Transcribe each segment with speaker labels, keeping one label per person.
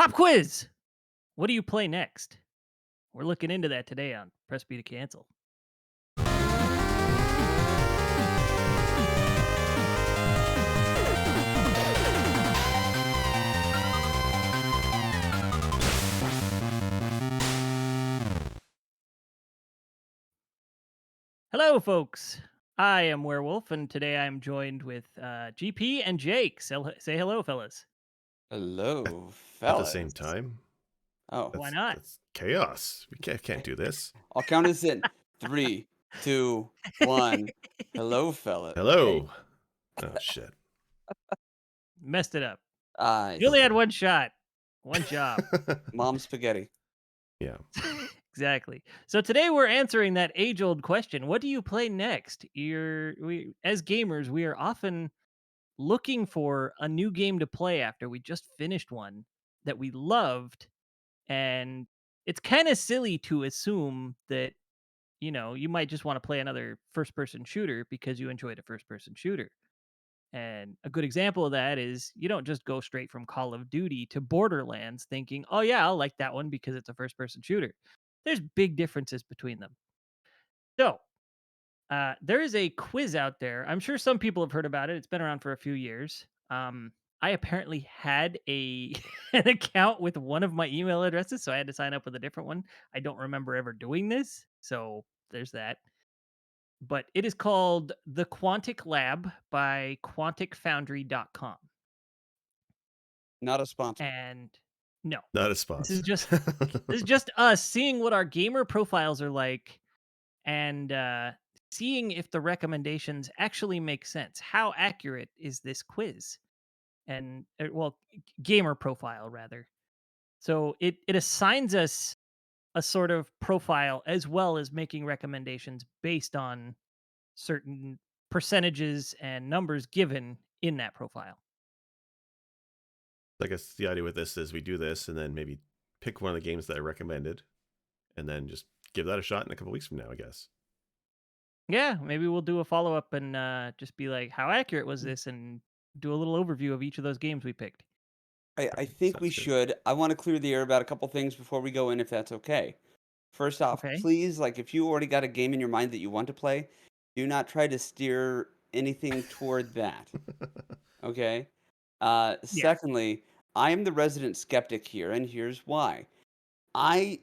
Speaker 1: Pop quiz. What do you play next? We're looking into that today on Press B to Cancel. Hello, folks. I am Werewolf, and today I am joined with GP and Jake. Say hello, fellas.
Speaker 2: Hello,
Speaker 3: At the same
Speaker 2: fellas.
Speaker 3: time?
Speaker 2: Oh,
Speaker 1: Why
Speaker 3: That's
Speaker 1: not?
Speaker 3: that's chaos. We can't do this.
Speaker 2: I'll count us in. Three, two, one. Hello, fellas. Hey,
Speaker 3: Hello. Oh shit.
Speaker 1: Messed it up.
Speaker 2: I
Speaker 1: You only had
Speaker 2: see.
Speaker 1: one shot, one job.
Speaker 2: Mom spaghetti.
Speaker 3: Yeah.
Speaker 1: Exactly. So today we're answering that age-old question: what do you play next? We as gamers, we are often looking for a new game to play after we just finished one that we loved, and it's kind of silly to assume that you might just want to play another first-person shooter because you enjoyed a first-person shooter. And a good example of that is you don't just go straight from Call of Duty to Borderlands thinking, "Oh yeah, I'll like that one because it's a first-person shooter." There's big differences between them. So, there is a quiz out there. I'm sure some people have heard about it. It's been around for a few years. I apparently had a an account with one of my email addresses, so I had to sign up with a different one. I don't remember ever doing this, so there's that. But it is called The Quantic Lab by quanticfoundry.com.
Speaker 2: Not a sponsor.
Speaker 1: And no,
Speaker 3: Not a
Speaker 1: this is
Speaker 3: sponsor.
Speaker 1: just this is just us seeing what our gamer profiles are like and seeing if the recommendations actually make sense. How accurate is this quiz? And gamer profile rather. So it assigns us a sort of profile as well as making recommendations based on certain percentages and numbers given in that profile.
Speaker 3: I guess the idea with this is we do this and then maybe pick one of the games that I recommended and then just give that a shot in a couple weeks from now, I guess.
Speaker 1: Yeah, maybe we'll do a follow up and just be like, how accurate was this? And do a little overview of each of those games we picked.
Speaker 2: I
Speaker 3: Right.
Speaker 2: think we
Speaker 3: Sounds good.
Speaker 2: should. I want to clear the air about a couple things before we go in, if that's okay. First off,
Speaker 1: Okay.
Speaker 2: please, like, if you already got a game in your mind that you want to play, do not try to steer anything toward that. Okay?
Speaker 1: Yeah.
Speaker 2: Secondly, I am the resident skeptic here, and here's why. I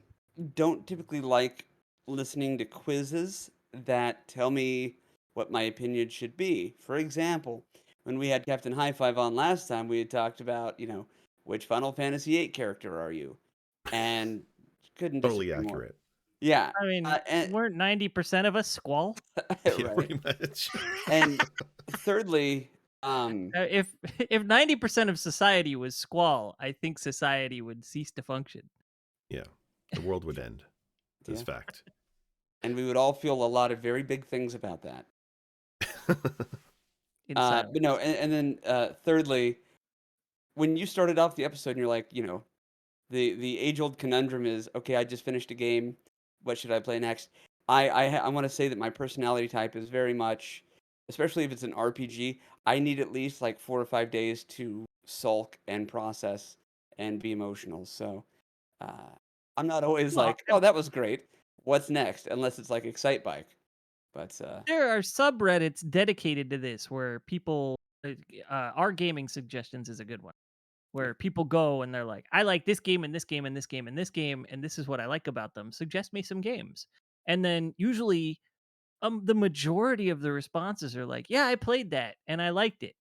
Speaker 2: don't typically like listening to quizzes that tell me what my opinion should be. For example, when we had Captain High Five on last time, we had talked about, which Final Fantasy VIII character are you? And couldn't
Speaker 3: Totally
Speaker 2: disagree more.
Speaker 3: accurate.
Speaker 2: Yeah,
Speaker 1: I mean,
Speaker 2: and
Speaker 1: weren't 90% of us Squall?
Speaker 3: Yeah,
Speaker 2: right.
Speaker 3: pretty much.
Speaker 2: And thirdly, um,
Speaker 1: If 90% of society was Squall, I think society would cease to function.
Speaker 3: Yeah. The world would end. This
Speaker 2: yeah,
Speaker 3: fact.
Speaker 2: and we would all feel a lot of very big things about that.
Speaker 1: In
Speaker 2: But no,
Speaker 1: silence.
Speaker 2: and then thirdly, when you started off the episode and you're like, the age old conundrum is, okay, I just finished a game. What should I play next? I want to say that my personality type is very much, especially if it's an RPG. I need at least like 4 or 5 days to sulk and process and be emotional. So uh, I'm not always
Speaker 1: Well,
Speaker 2: like, oh, that was great. What's next? Unless it's like Excite Bike. But
Speaker 1: there are subreddits dedicated to this where people, our gaming suggestions is a good one.
Speaker 2: yeah,
Speaker 1: Where people go and they're like, I like this game and this game and this game and this game, and this is what I like about them. Suggest me some games. And then usually the majority of the responses are like, yeah, I played that and I liked it.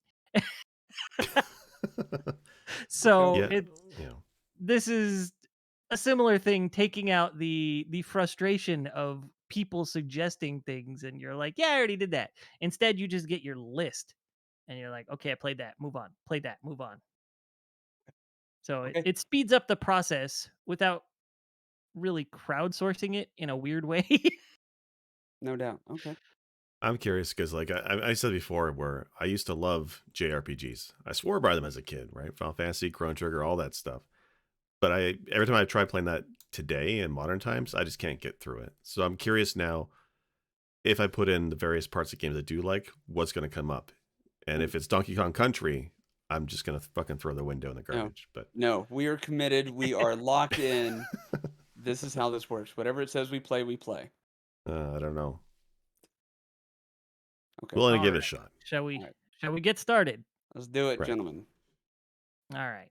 Speaker 1: So
Speaker 2: go.
Speaker 3: Yeah. Yeah.
Speaker 1: this is a similar thing, taking out the frustration of people suggesting things and you're like, yeah, I already did that. Instead, you just get your list and you're like, okay, I played that, move on. Played that, move on. So it,
Speaker 2: Okay,
Speaker 1: it speeds up the process without really crowdsourcing it in a weird way.
Speaker 2: no doubt. Okay.
Speaker 3: I'm curious because, like I said before, where I used to love JRPGs. I swore by them as a kid, right? Final Fantasy, Chrono Trigger, all that stuff. But every time I try playing that today in modern times, I just can't get through it. So I'm curious now if I put in the various parts of games I do like, what's going to come up? And if it's Donkey Kong Country, I'm just gonna fucking throw the window in the
Speaker 2: No.
Speaker 3: garbage. But
Speaker 2: No, we are committed, we are locked in. This is how this works. Whatever it says we play, we play.
Speaker 3: I don't know.
Speaker 2: Okay.
Speaker 3: Willing to
Speaker 1: All
Speaker 3: give it a
Speaker 1: right.
Speaker 3: shot.
Speaker 1: Shall we
Speaker 2: Alright.
Speaker 1: shall we get started?
Speaker 2: Let's do it,
Speaker 3: Right.
Speaker 2: gentlemen.
Speaker 1: All right.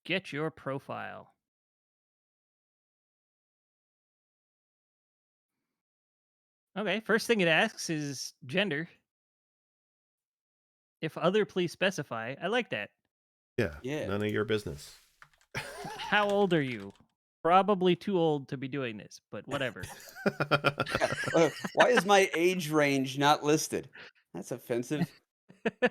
Speaker 1: Get your profile. Okay, first thing it asks is gender. If other, please specify. I like that.
Speaker 3: Yeah.
Speaker 2: Yeah.
Speaker 3: None of your business.
Speaker 1: How old are you? Probably too old to be doing this, but whatever.
Speaker 2: Yeah. Why is my age range not listed? That's offensive.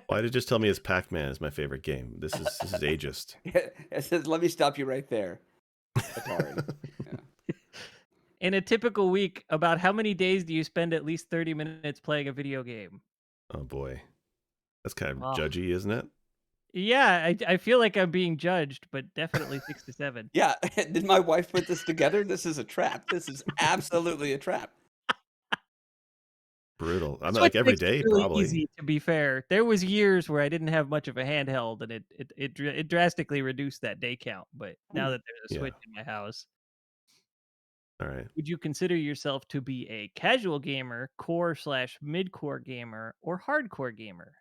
Speaker 3: Why did you just tell me it's Pac-Man is my favorite game? This is ageist.
Speaker 2: It says, "Let me stop you right there." Atari. Yeah.
Speaker 1: In a typical week, about how many days do you spend at least 30 minutes playing a video game?
Speaker 3: Oh boy. That's kind of
Speaker 1: Oh,
Speaker 3: judgy, isn't it?
Speaker 1: yeah, I feel like I'm being judged, but definitely 6 to 7.
Speaker 2: Yeah. Did my wife put this together? This is a trap. This is absolutely a trap.
Speaker 3: Brutal. I mean,
Speaker 1: Switch
Speaker 3: like every
Speaker 1: makes it
Speaker 3: day,
Speaker 1: really
Speaker 3: probably.
Speaker 1: easy, to be fair. There was years where I didn't have much of a handheld, and it drastically reduced that day count, but now
Speaker 2: Hmm.
Speaker 1: that there's a
Speaker 3: Yeah.
Speaker 1: Switch in my house,
Speaker 3: All right.
Speaker 1: would you consider yourself to be a casual gamer, core/mid-core gamer, or hardcore gamer?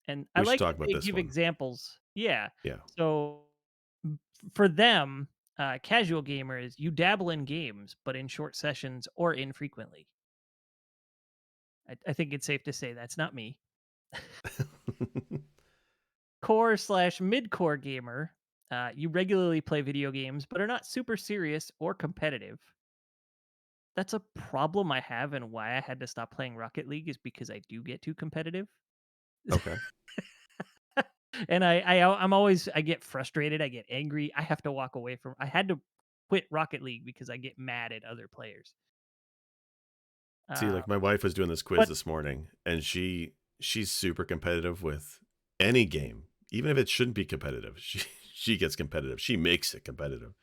Speaker 1: And I
Speaker 3: We should
Speaker 1: like
Speaker 3: talk
Speaker 1: that
Speaker 3: about
Speaker 1: they
Speaker 3: this
Speaker 1: give
Speaker 3: one.
Speaker 1: examples. Yeah.
Speaker 3: Yeah.
Speaker 1: So, for them, casual gamer is you dabble in games, but in short sessions or infrequently. I think it's safe to say that's not me. Core/mid-core gamer, you regularly play video games, but are not super serious or competitive. That's a problem I have, and why I had to stop playing Rocket League is because I do get too competitive.
Speaker 3: Okay.
Speaker 1: And I get frustrated, I get angry, I have to walk away from I had to quit Rocket League because I get mad at other players.
Speaker 3: See,
Speaker 1: Uh,
Speaker 3: like my wife was doing this quiz
Speaker 1: but
Speaker 3: this morning, and she's super competitive with any game, even if it shouldn't be competitive. She gets competitive. She makes it competitive.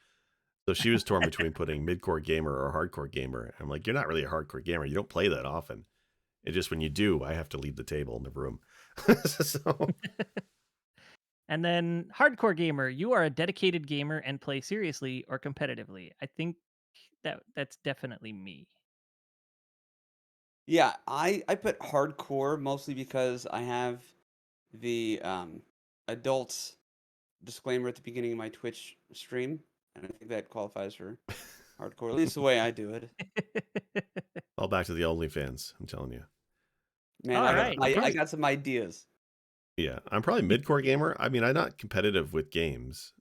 Speaker 3: So she was torn between putting midcore gamer or hardcore gamer. I'm like, you're not really a hardcore gamer. You don't play that often. It just when you do, I have to leave the table in the room. So
Speaker 1: and then hardcore gamer, you are a dedicated gamer and play seriously or competitively. I think that's definitely me.
Speaker 2: Yeah, I put hardcore mostly because I have the adults disclaimer at the beginning of my Twitch stream, and I think that qualifies for hardcore. At least the way I do it.
Speaker 3: all back to the OnlyFans. I'm telling you.
Speaker 2: Man,
Speaker 1: All
Speaker 3: Uh,
Speaker 1: right,
Speaker 3: I'm
Speaker 2: I
Speaker 3: probably
Speaker 2: got some ideas.
Speaker 3: yeah. I'm probably midcore gamer. I mean, I'm not competitive with games.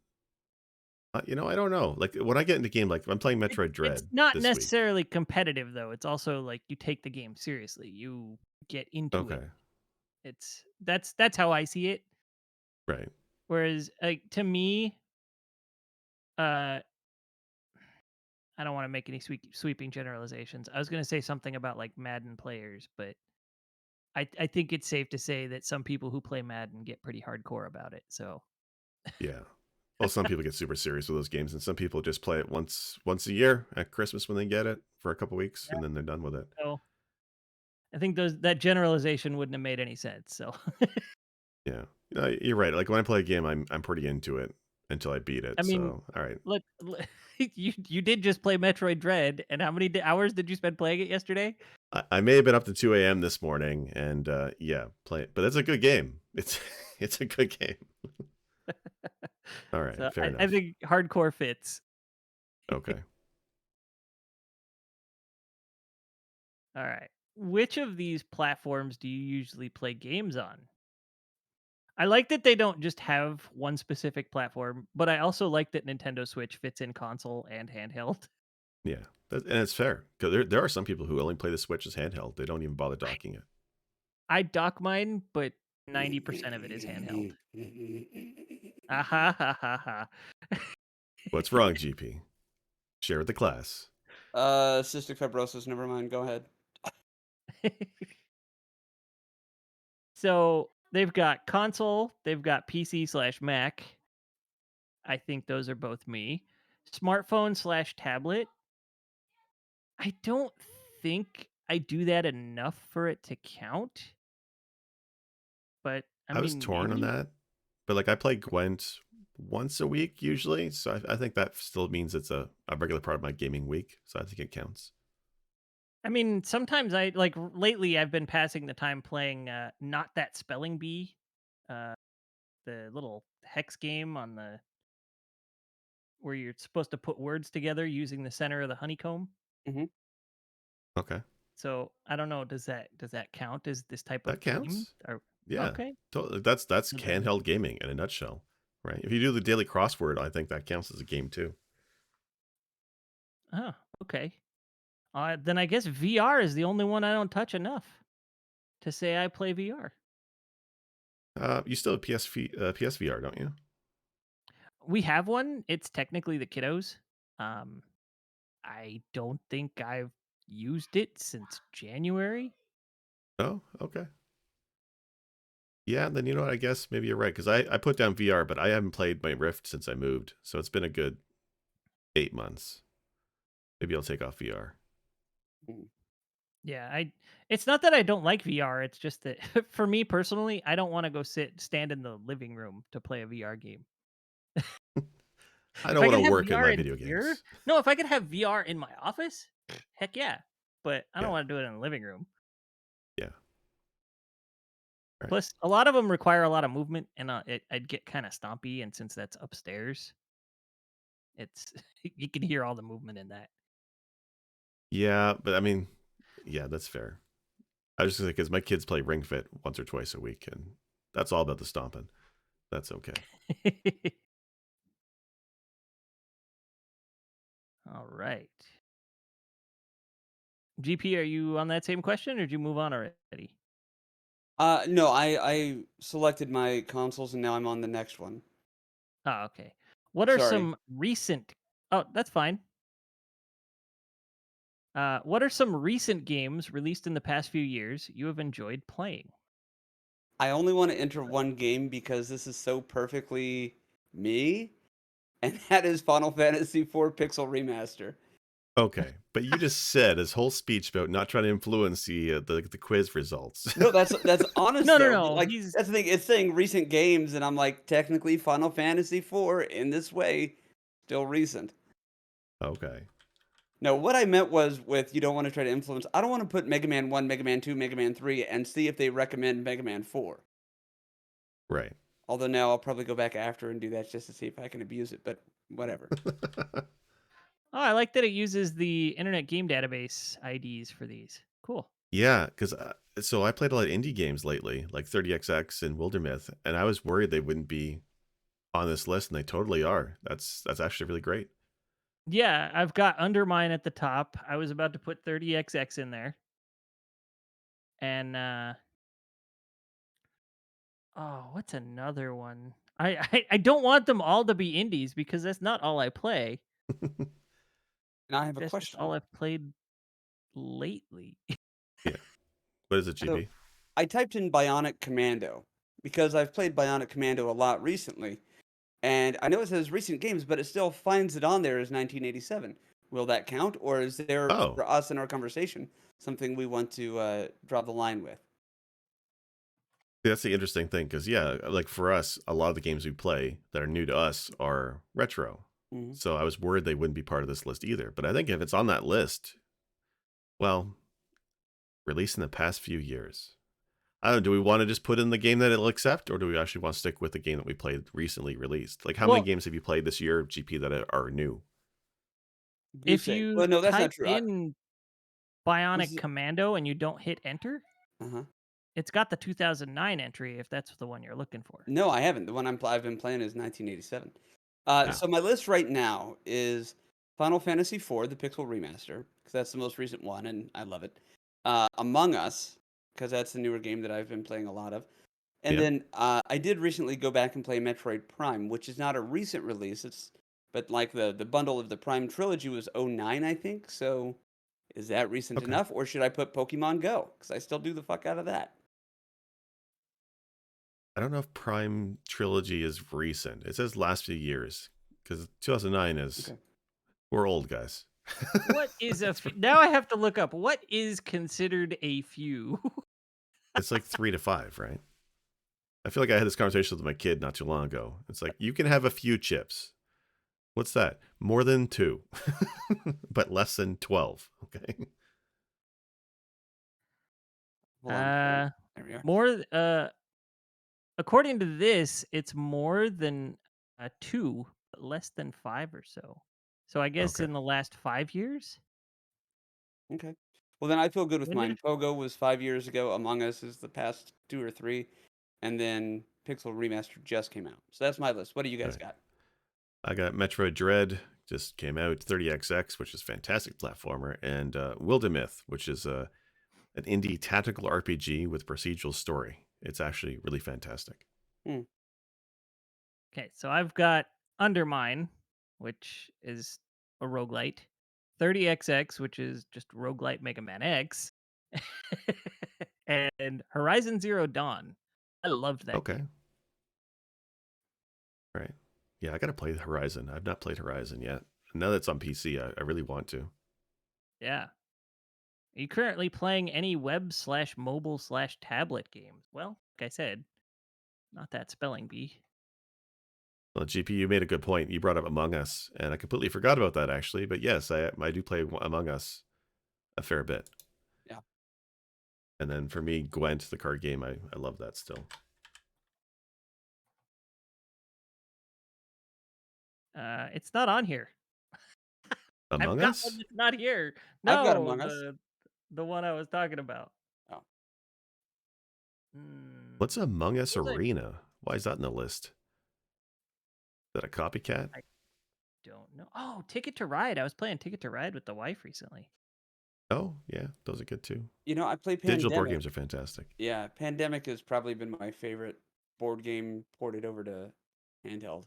Speaker 3: I don't know. Like when I get into game, like I'm playing Metroid
Speaker 1: It's
Speaker 3: Dread
Speaker 1: not
Speaker 3: this week.
Speaker 1: necessarily competitive though. It's also like you take the game seriously. You get into it.
Speaker 3: Okay,
Speaker 1: That's how I see it.
Speaker 3: right.
Speaker 1: Whereas like to me, uh I don't want to make any sweeping generalizations. I was going to say something about like Madden players, but I think it's safe to say that some people who play Madden get pretty hardcore about it. So,
Speaker 3: Yeah. Well, some people get super serious with those games, and some people just play it once a year at Christmas when they get it for a couple weeks,
Speaker 1: yeah.
Speaker 3: and then they're done with it.
Speaker 1: So I think that generalization wouldn't have made any sense. So,
Speaker 3: Yeah, you're right. Like when I play a game, I'm pretty into it until I beat
Speaker 1: I
Speaker 3: it.
Speaker 1: mean,
Speaker 3: So, all right,
Speaker 1: look, you did just play Metroid Dread, and how many hours did you spend playing it yesterday?
Speaker 3: I may have been up to 2 a.m. this morning, and yeah, play it. But it's a good game. It's it's a good game. All right,
Speaker 1: So
Speaker 3: fair
Speaker 1: I
Speaker 3: enough.
Speaker 1: think hardcore fits.
Speaker 3: Okay,
Speaker 1: All right. Which of these platforms do you usually play games on? I like that they don't just have one specific platform, but I also like that Nintendo Switch fits in console and handheld.
Speaker 3: yeah, and it's fair because there are some people who only play the Switch as handheld. They don't even bother docking it.
Speaker 1: I dock mine, but 90% of it is handheld. Ah ha ha ha ha.
Speaker 3: What's wrong, GP? Share with the class.
Speaker 2: Cystic fibrosis. Never mind. Go ahead.
Speaker 1: So they've got console, they've got PC/Mac. I think those are both me. Smartphone/tablet. I don't think I do that enough for it to count, but I
Speaker 3: I was
Speaker 1: mean,
Speaker 3: torn on
Speaker 1: maybe.
Speaker 3: that but like I play Gwent once a week usually, so I think that still means it's a regular part of my gaming week. So I think it counts.
Speaker 1: I mean, sometimes I like lately I've been passing the time playing not that spelling bee, uh the little hex game on the where you're supposed to put words together using the center of the honeycomb.
Speaker 2: Mhm.
Speaker 3: Okay,
Speaker 1: So, I don't know, does that count as this type
Speaker 3: that
Speaker 1: of game?
Speaker 3: counts.
Speaker 1: Or
Speaker 3: Yeah,
Speaker 1: okay.
Speaker 3: totally. That's
Speaker 1: So then
Speaker 3: handheld gaming in a nutshell, right? If you do the daily crossword, I think that counts as a game too.
Speaker 1: oh, okay. Then I guess VR is the only one I don't touch enough to say I play VR.
Speaker 3: You still have PSVR, don't you?
Speaker 1: We have one. It's technically the kiddos. Um, I don't think I've used it since January.
Speaker 3: Oh, okay. Yeah, then you know what? I guess maybe you're right because I put down VR, but I haven't played my Rift since I moved, so it's been a good 8 months. Maybe I'll take off VR.
Speaker 2: Mhm.
Speaker 1: Yeah, I it's not that I don't like VR, it's just that for me personally, I don't wanna go stand in the living room to play a VR game.
Speaker 3: I
Speaker 1: If
Speaker 3: don't
Speaker 1: I
Speaker 3: want
Speaker 1: could
Speaker 3: to
Speaker 1: have
Speaker 3: work in
Speaker 1: VR
Speaker 3: my
Speaker 1: in
Speaker 3: video
Speaker 1: here
Speaker 3: games.
Speaker 1: no, if I could have VR in my office, heck yeah, but I don't
Speaker 3: Yeah,
Speaker 1: wanna do it in the living room.
Speaker 3: yeah, right.
Speaker 1: Plus, a lot of them require a lot of movement, and, I'd get kinda stompy, and since that's upstairs, it's you can hear all the movement in that.
Speaker 3: Yeah, but I mean, yeah, that's fair. I was just because my kids play Ring Fit once or twice a week, and that's all about the stomping. That's okay.
Speaker 1: Alright. GP, are you on that same question, or did you move on already?
Speaker 2: No, I selected my consoles, and now I'm on the next one.
Speaker 1: Oh, okay. What are
Speaker 2: Sorry.
Speaker 1: some recent Oh, that's fine. What are some recent games released in the past few years you have enjoyed playing?
Speaker 2: I only wanna enter one game because this is so perfectly me, and that is Final Fantasy IV Pixel Remaster.
Speaker 3: Okay, but you just said his whole speech about not trying to influence the quiz results.
Speaker 2: No, that's honest
Speaker 1: No, no,
Speaker 2: though.
Speaker 1: no.
Speaker 2: Like,
Speaker 1: He's
Speaker 2: that's the thing, it's saying recent games, and I'm like, technically Final Fantasy IV in this way, still recent.
Speaker 3: Okay,
Speaker 2: No, what I meant was with you don't wanna try to influence I don't wanna put Mega Man 1, Mega Man 2, Mega Man 3, and see if they recommend Mega Man 4.
Speaker 3: right.
Speaker 2: Although now I'll probably go back after and do that just to see if I can abuse it, but whatever.
Speaker 1: Oh, I like that it uses the Internet Game Database IDs for these. Cool.
Speaker 3: Yeah, because so I played a lot of indie games lately, like 30XX and Wildermyth, and I was worried they wouldn't be on this list, and they totally are. That's actually really great.
Speaker 1: Yeah, I've got Undermine at the top. I was about to put 30XX in there. And oh, what's another one? I don't want them all to be indies because that's not all I play.
Speaker 2: And I have a
Speaker 1: That's just all
Speaker 2: question.
Speaker 1: I've played lately.
Speaker 3: Yeah. What is it,
Speaker 2: So,
Speaker 3: GB?
Speaker 2: I typed in Bionic Commando because I've played Bionic Commando a lot recently, and I know it says recent games, but it still finds it on there as 1987. Will that count, or is there,
Speaker 3: Oh,
Speaker 2: for us in our conversation, something we want to, draw the line with?
Speaker 3: that's the interesting thing because yeah, like for us, a lot of the games we play that are new to us are retro.
Speaker 2: Mhm.
Speaker 3: So I was worried they wouldn't be part of this list either. But I think if it's on that list, well, released in the past few years. I don't know, do we want to just put in the game that it'll accept, or do we actually want to stick with the game that we played recently released? Like, how many
Speaker 1: Well,
Speaker 3: games have you played this year, GP, that are new?
Speaker 1: if
Speaker 2: Goose egg.
Speaker 1: you
Speaker 2: Well, no, that's not
Speaker 1: type
Speaker 2: true. I
Speaker 1: in
Speaker 2: this
Speaker 1: Bionic
Speaker 2: is
Speaker 1: Commando and you don't hit enter,
Speaker 2: uh-huh.
Speaker 1: it's got the 2009 entry if that's the one you're looking for.
Speaker 2: No, I haven't. The one I've been playing is 1987.
Speaker 3: Ah,
Speaker 2: So my list right now is Final Fantasy IV, the Pixel Remaster, because that's the most recent one, and I love it. Among Us, because that's the newer game that I've been playing a lot of. And
Speaker 3: yeah.
Speaker 2: then I did recently go back and play Metroid Prime, which is not a recent release. But like the bundle of the Prime trilogy was '09, I think. So is that recent
Speaker 3: Okay.
Speaker 2: enough, or should I put Pokemon Go? Because I still do the fuck out of that.
Speaker 3: I don't know if Prime Trilogy is recent. It says last few years because 2009 is
Speaker 2: Okay.
Speaker 3: we're old guys.
Speaker 1: What is a
Speaker 3: It's
Speaker 1: few? Now I have to look up what is considered a few.
Speaker 3: it's like 3 to 5, right? I feel like I had this conversation with my kid not too long ago. It's like, you can have a few chips. What's that? More than 2, but less than 12. Okay.
Speaker 2: Hold on.
Speaker 1: Uh,
Speaker 2: There we are.
Speaker 1: more. According to this, it's more than 2, but less than 5 or so. So I guess
Speaker 3: Okay.
Speaker 1: in the last 5 years?
Speaker 2: Okay. Well, then I feel good with
Speaker 1: When did
Speaker 2: mine.
Speaker 1: it
Speaker 2: Pogo was 5 years ago. Among Us is the past 2 or 3, and then Pixel Remastered just came out. So that's my list. What do you
Speaker 3: All
Speaker 2: guys
Speaker 3: right.
Speaker 2: got?
Speaker 3: I got Metroid Dread, just came out, 30XX, which is a fantastic platformer, and Wildermyth, which is an indie tactical RPG with procedural story. It's actually really fantastic.
Speaker 2: Hmm.
Speaker 1: Okay, so I've got Undermine, which is a roguelite, 30XX, which is just roguelite Mega Man X, and Horizon Zero Dawn. I loved that
Speaker 3: Okay.
Speaker 1: game.
Speaker 3: Right. Yeah, I got to play Horizon. I've not played Horizon yet. Now that it's on PC, I really want to.
Speaker 1: Yeah. Are you currently playing any web/mobile/tablet games? Well, like I said, not that spelling bee.
Speaker 3: Well, GP, you made a good point. You brought up Among Us, and I completely forgot about that actually. But yes, I do play Among Us a fair bit.
Speaker 2: Yeah.
Speaker 3: And then for me, Gwent, the card game, I love that still.
Speaker 1: It's not on here. I've
Speaker 3: Among
Speaker 1: got one
Speaker 3: Us?
Speaker 1: that's not here.
Speaker 2: I've got
Speaker 1: No,
Speaker 2: Among Us.
Speaker 1: the one I was talking about.
Speaker 2: Oh.
Speaker 3: What's Among Us
Speaker 1: What was I
Speaker 3: Arena? Why is that in the list? Is that a copycat?
Speaker 1: I don't know. Oh, Ticket to Ride. I was playing Ticket to Ride with the wife recently.
Speaker 3: Oh, yeah, those are good too.
Speaker 2: I play
Speaker 3: Digital board
Speaker 2: Pandemic.
Speaker 3: games are fantastic.
Speaker 2: Yeah, Pandemic has probably been my favorite board game ported over to handheld.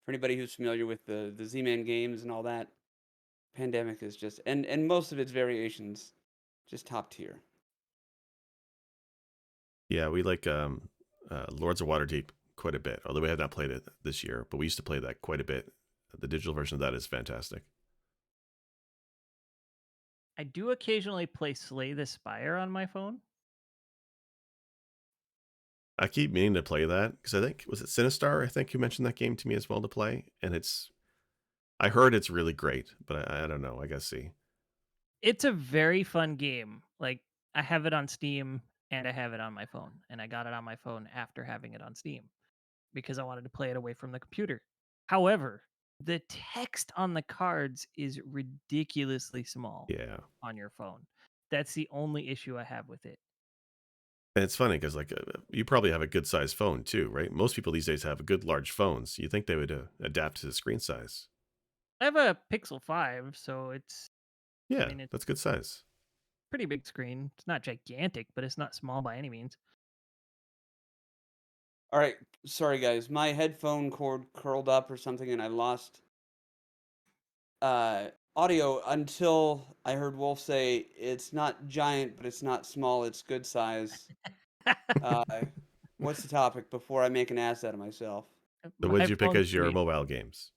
Speaker 2: For anybody who's familiar with the Z-Man games and all that, Pandemic is just and most of its variations just top tier.
Speaker 3: Yeah, we like Lords of Waterdeep quite a bit, although we have not played it this year, but we used to play that quite a bit. The digital version of that is fantastic.
Speaker 1: I do occasionally play Slay the Spire on my phone.
Speaker 3: I keep meaning to play that because I think, was it Sinistar? I think who mentioned that game to me as well to play, and I heard it's really great, but I don't know. I gotta see.
Speaker 1: It's a very fun game. Like, I have it on Steam and I have it on my phone, and I got it on my phone after having it on Steam because I wanted to play it away from the computer. However, the text on the cards is ridiculously small
Speaker 3: Yeah.
Speaker 1: on your phone. That's the only issue I have with it.
Speaker 3: And it's funny because like you probably have a good sized phone too, right? Most people these days have good large phones. You think they would adapt to the screen size?
Speaker 1: I have a Pixel 5, so I
Speaker 3: Yeah,
Speaker 1: mean, it's
Speaker 3: that's good size.
Speaker 1: pretty big screen. It's not gigantic, but it's not small by any means.
Speaker 2: All right, sorry guys, my headphone cord curled up or something, and I lost audio until I heard Wolf say it's not giant, but it's not small. It's good size. Uh, what's the topic before I make an ass out of myself?
Speaker 3: So what
Speaker 1: My
Speaker 3: did you pick
Speaker 1: phone's
Speaker 3: as your
Speaker 1: pretty.
Speaker 3: mobile games?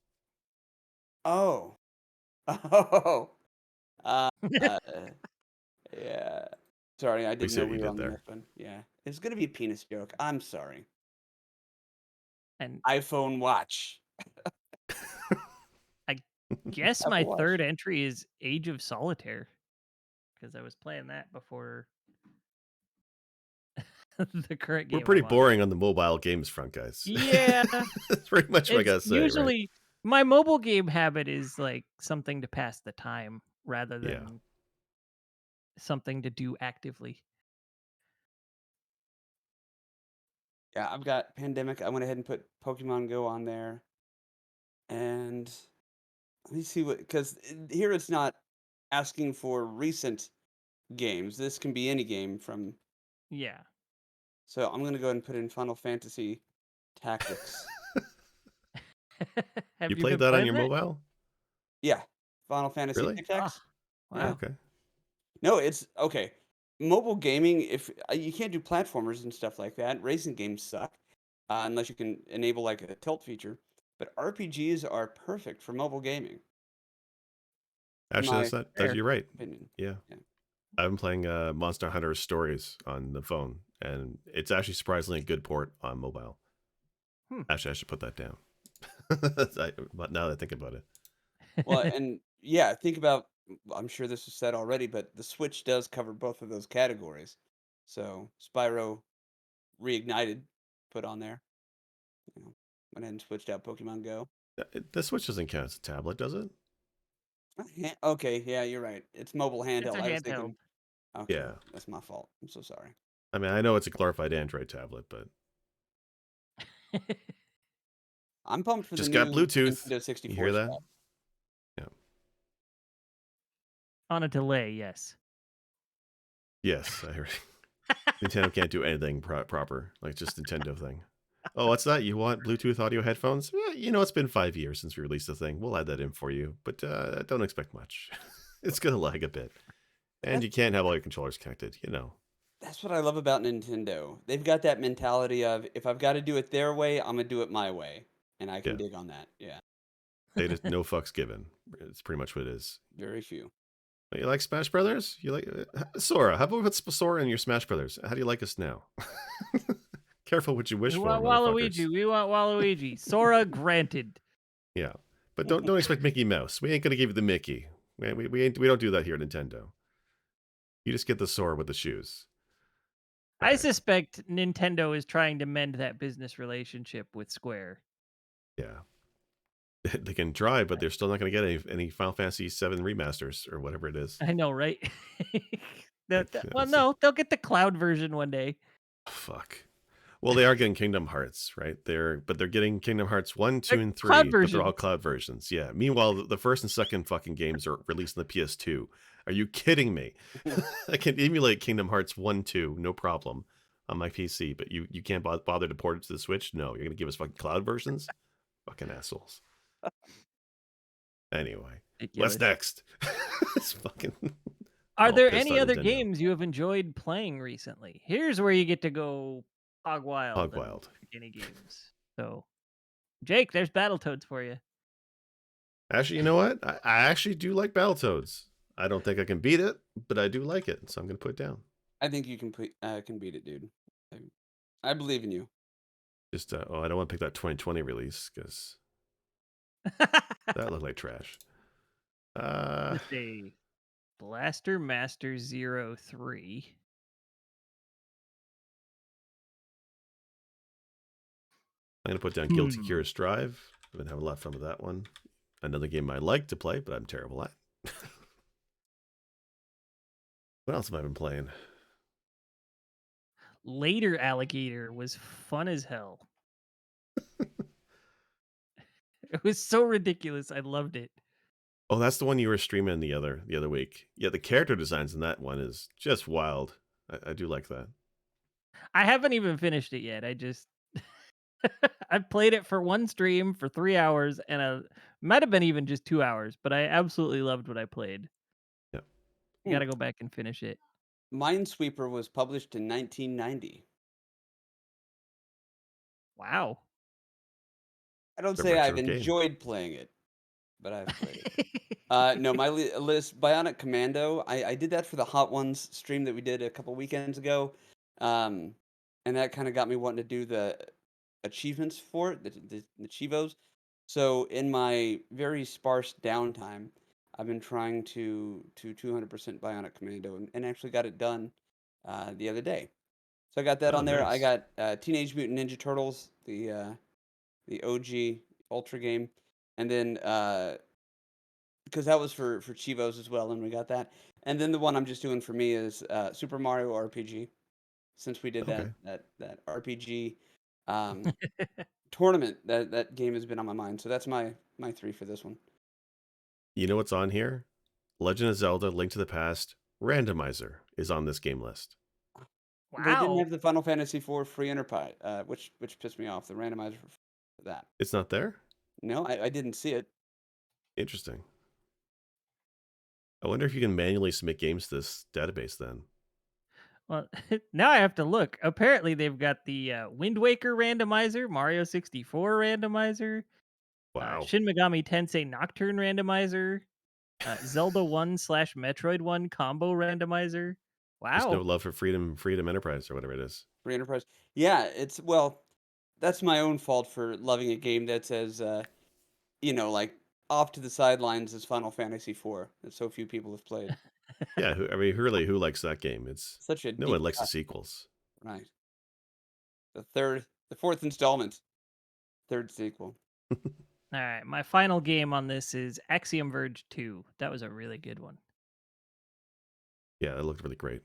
Speaker 2: Oh, oh, uh, uh, yeah. Sorry, I
Speaker 3: We
Speaker 2: didn't
Speaker 3: see
Speaker 2: know
Speaker 3: what
Speaker 2: we
Speaker 3: you
Speaker 2: were
Speaker 3: did
Speaker 2: on the
Speaker 3: there.
Speaker 2: F1. Yeah, it's gonna be a penis joke. I'm sorry.
Speaker 1: And
Speaker 2: iPhone watch.
Speaker 1: I guess my
Speaker 2: Apple Watch.
Speaker 1: third entry is Age of Solitaire because I was playing that before the current
Speaker 3: We're
Speaker 1: game
Speaker 3: pretty
Speaker 1: I'm on.
Speaker 3: boring on the mobile games front, guys.
Speaker 1: Yeah,
Speaker 3: That's pretty much what I
Speaker 1: it's
Speaker 3: gotta say, right?
Speaker 1: usually my mobile game habit is like something to pass the time rather
Speaker 3: Yeah.
Speaker 1: than something to do actively.
Speaker 2: Yeah, I've got Pandemic. I went ahead and put Pokemon Go on there, and let me see what because here it's not asking for recent games. This can be any game from.
Speaker 1: Yeah.
Speaker 2: So I'm gonna go ahead and put in Final Fantasy Tactics.
Speaker 3: You
Speaker 1: Have you
Speaker 3: played
Speaker 1: been
Speaker 3: that on
Speaker 1: playing
Speaker 3: your
Speaker 1: that?
Speaker 3: mobile?
Speaker 2: Yeah, Final Fantasy
Speaker 3: Really?
Speaker 2: Tic
Speaker 1: Oh,
Speaker 2: Tacs.
Speaker 3: Oh,
Speaker 2: Yeah.
Speaker 1: wow.
Speaker 3: okay.
Speaker 2: No, it's okay. Mobile gaming, if you can't do platformers and stuff like that, racing games suck unless you can enable like a tilt feature. But RPGs are perfect for mobile gaming, in
Speaker 3: Actually,
Speaker 2: my
Speaker 3: that's
Speaker 1: Fair.
Speaker 3: you're right.
Speaker 2: opinion.
Speaker 3: Yeah.
Speaker 2: Yeah.
Speaker 3: I've been playing Monster Hunter Stories on the phone, and it's actually surprisingly a good port on mobile.
Speaker 1: Hmm.
Speaker 3: Actually, I should put that down. But now that I think about it,
Speaker 2: Well, and yeah, think about I'm sure this was said already, but the Switch does cover both of those categories. So Spyro Reignited put on there. You know, went ahead and switched out Pokemon Go.
Speaker 3: the Switch doesn't count as a tablet, does it?
Speaker 2: Okay, yeah, you're right. It's mobile
Speaker 1: It's a
Speaker 2: handheld. I was
Speaker 1: handheld.
Speaker 2: thinking, okay,
Speaker 3: Yeah.
Speaker 2: that's my fault. I'm so sorry.
Speaker 3: I mean, I know it's a glorified Android tablet, but
Speaker 2: I'm pumped for the
Speaker 3: just got
Speaker 2: new
Speaker 3: Bluetooth.
Speaker 2: Nintendo
Speaker 3: You hear
Speaker 2: 64
Speaker 3: that?
Speaker 2: stuff.
Speaker 3: Yeah.
Speaker 1: On a delay, yes.
Speaker 3: Yes, I heard. Nintendo can't do anything proper, like just Nintendo thing. Oh, what's that? You want Bluetooth audio headphones? It's been 5 years since we released the thing. We'll add that in for you, but don't expect much. It's gonna lag a bit, and
Speaker 2: That's
Speaker 3: you can't have all your controllers connected.
Speaker 2: that's what I love about Nintendo. They've got that mentality of if I've got to do it their way, I'm gonna do it my way, and I can
Speaker 3: Yeah,
Speaker 2: dig on that. Yeah,
Speaker 3: they just no fucks given. It's pretty much what it is.
Speaker 2: very few.
Speaker 3: You like Smash Brothers? You like Sora? How about we put Sora in your Smash Brothers? How do you like us now? Careful what you wish
Speaker 1: We
Speaker 3: for,
Speaker 1: want Waluigi.
Speaker 3: motherfuckers.
Speaker 1: We want Waluigi. Sora granted.
Speaker 3: Yeah, but don't expect Mickey Mouse. We ain't gonna give you the Mickey. We don't do that here at Nintendo. You just get the Sora with the shoes. All
Speaker 1: I
Speaker 3: right.
Speaker 1: suspect Nintendo is trying to mend that business relationship with Square.
Speaker 3: Yeah. They can try, but they're still not going to get any Final Fantasy VII remasters or whatever it is.
Speaker 1: I know, right?
Speaker 3: Like,
Speaker 1: Well, no, they'll get the cloud version one day.
Speaker 3: fuck. Well, they are getting Kingdom Hearts, right? They're getting Kingdom Hearts 1, 2,
Speaker 1: The
Speaker 3: and
Speaker 1: cloud
Speaker 3: 3, but they're all
Speaker 1: versions.
Speaker 3: cloud versions. Yeah. Meanwhile, the first and second fucking games are released on the PS2. Are you kidding me? I can emulate Kingdom Hearts 1, 2, no problem on my PC, but you can't bother to port it to the Switch? No, you're going to give us fucking cloud versions? Fucking assholes. Anyway, what's
Speaker 1: Ridiculous.
Speaker 3: next? It's fucking. I'm
Speaker 1: Are
Speaker 3: all
Speaker 1: there
Speaker 3: pissed
Speaker 1: any
Speaker 3: on
Speaker 1: other
Speaker 3: Nintendo.
Speaker 1: games you have enjoyed playing recently? Here's where you get to go hog wild
Speaker 3: Hog
Speaker 1: and
Speaker 3: wild.
Speaker 1: pick any games. So, Jake, there's Battletoads for you.
Speaker 3: Actually, you know what? I actually do like Battletoads. I don't think I can beat it, but I do like it, so I'm gonna put it down.
Speaker 2: I think you can beat it, dude. I, I believe in you.
Speaker 3: Just I don't want to pick that 2020 release because that looked like trash. Uh,
Speaker 1: Let's see. Blaster Master Zero 3.
Speaker 3: I'm gonna put down Guilty
Speaker 1: Hmm.
Speaker 3: Gear Strive. I've been having a lot of fun with that one. Another game I like to play, but I'm terrible at. What else have I been playing?
Speaker 1: Later Alligator was fun as hell. It was so ridiculous. I loved it.
Speaker 3: Oh, that's the one you were streaming the other week. Yeah, the character designs in that one is just wild. I do like that.
Speaker 1: I haven't even finished it yet. I just I played it for one stream for 3 hours and might have been even just 2 hours, but I absolutely loved what I played.
Speaker 3: Yeah.
Speaker 1: I
Speaker 2: Hmm.
Speaker 1: gotta go back and finish it.
Speaker 2: Minesweeper was published in 1990.
Speaker 1: Wow.
Speaker 2: I don't
Speaker 3: It's a
Speaker 2: say I've
Speaker 3: retro game.
Speaker 2: enjoyed playing it, but I've played it. No, my list Bionic Commando. I did that for the Hot Ones stream that we did a couple weekends ago, um, and that kind of got me wanting to do the achievements for it, the Chivos. So in my very sparse downtime, I've been trying to 200% Bionic Commando and actually got it done the other day. So I got that
Speaker 3: Oh,
Speaker 2: on there. I
Speaker 3: nice.
Speaker 2: got Teenage Mutant Ninja Turtles, the OG Ultra game, and then because that was for Chivos as well, and we got that. And then the one I'm just doing for me is Super Mario RPG. Since we did
Speaker 3: Okay.
Speaker 2: that RPG um, tournament, that game has been on my mind. So that's my three for this one.
Speaker 3: You know what's on here? Legend of Zelda: Link to the Past randomizer is on this game list.
Speaker 2: They didn't
Speaker 1: Wow.
Speaker 2: have the Final Fantasy IV free enterprise, which pissed me off. The randomizer for that.
Speaker 3: It's not there?
Speaker 2: No, I didn't see it.
Speaker 3: Interesting. I wonder if you can manually submit games to this database then.
Speaker 1: Well, now I have to look. Apparently, they've got the Wind Waker randomizer, Mario 64 randomizer,
Speaker 3: Wow.
Speaker 1: Shin Megami Tensei Nocturne randomizer. Zelda 1 slash Metroid 1 combo randomizer.
Speaker 3: There's no
Speaker 1: Wow.
Speaker 3: love for Freedom Enterprise or whatever it is.
Speaker 2: Free Enterprise. Yeah, it's well, that's my own fault for loving a game that's as like off to the sidelines as Final Fantasy IV that so few people have played.
Speaker 3: Yeah, who likes that game? It's
Speaker 2: Such a
Speaker 3: no one
Speaker 2: deep
Speaker 3: likes the
Speaker 2: cut,
Speaker 3: sequels.
Speaker 2: right? The fourth installment, third sequel.
Speaker 1: All right, my final game on this is Axiom Verge 2. That was a really good one.
Speaker 3: Yeah, that looked really great.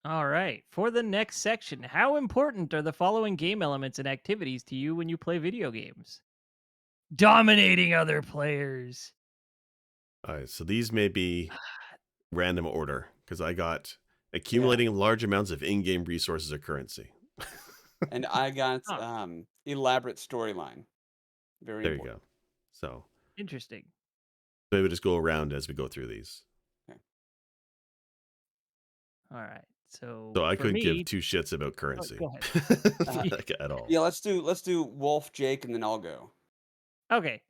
Speaker 1: All right, for the next section, how important are the following game elements and activities to you when you play video games? Dominating other players.
Speaker 3: All right, so these may be random order because I got
Speaker 2: Yeah,
Speaker 3: accumulating large amounts of in-game resources or currency.
Speaker 2: and I got
Speaker 1: Huh,
Speaker 2: elaborate storyline. Very
Speaker 3: There you
Speaker 2: important.
Speaker 3: go. So
Speaker 1: interesting.
Speaker 3: maybe we just go around as we go through these.
Speaker 2: Okay.
Speaker 1: All right, so
Speaker 3: So I
Speaker 1: for
Speaker 3: couldn't give
Speaker 1: me,
Speaker 3: two shits about
Speaker 1: oh,
Speaker 3: currency,
Speaker 1: go ahead.
Speaker 2: Uh,
Speaker 3: like at all.
Speaker 2: yeah, let's do Wolf, Jake, and then I'll go.
Speaker 1: Okay,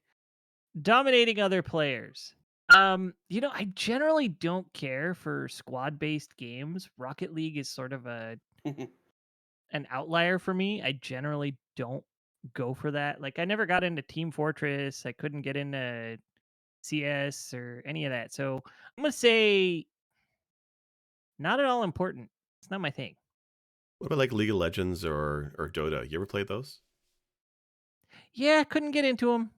Speaker 1: dominating other players. I generally don't care for squad-based games. Rocket League is sort of an outlier for me. I generally don't go for that. Like I never got into Team Fortress. I couldn't get into CS or any of that. So I'm gonna say not at all important. It's not my thing.
Speaker 3: What about like League of Legends or Dota? You ever played those?
Speaker 1: Yeah, couldn't get into them.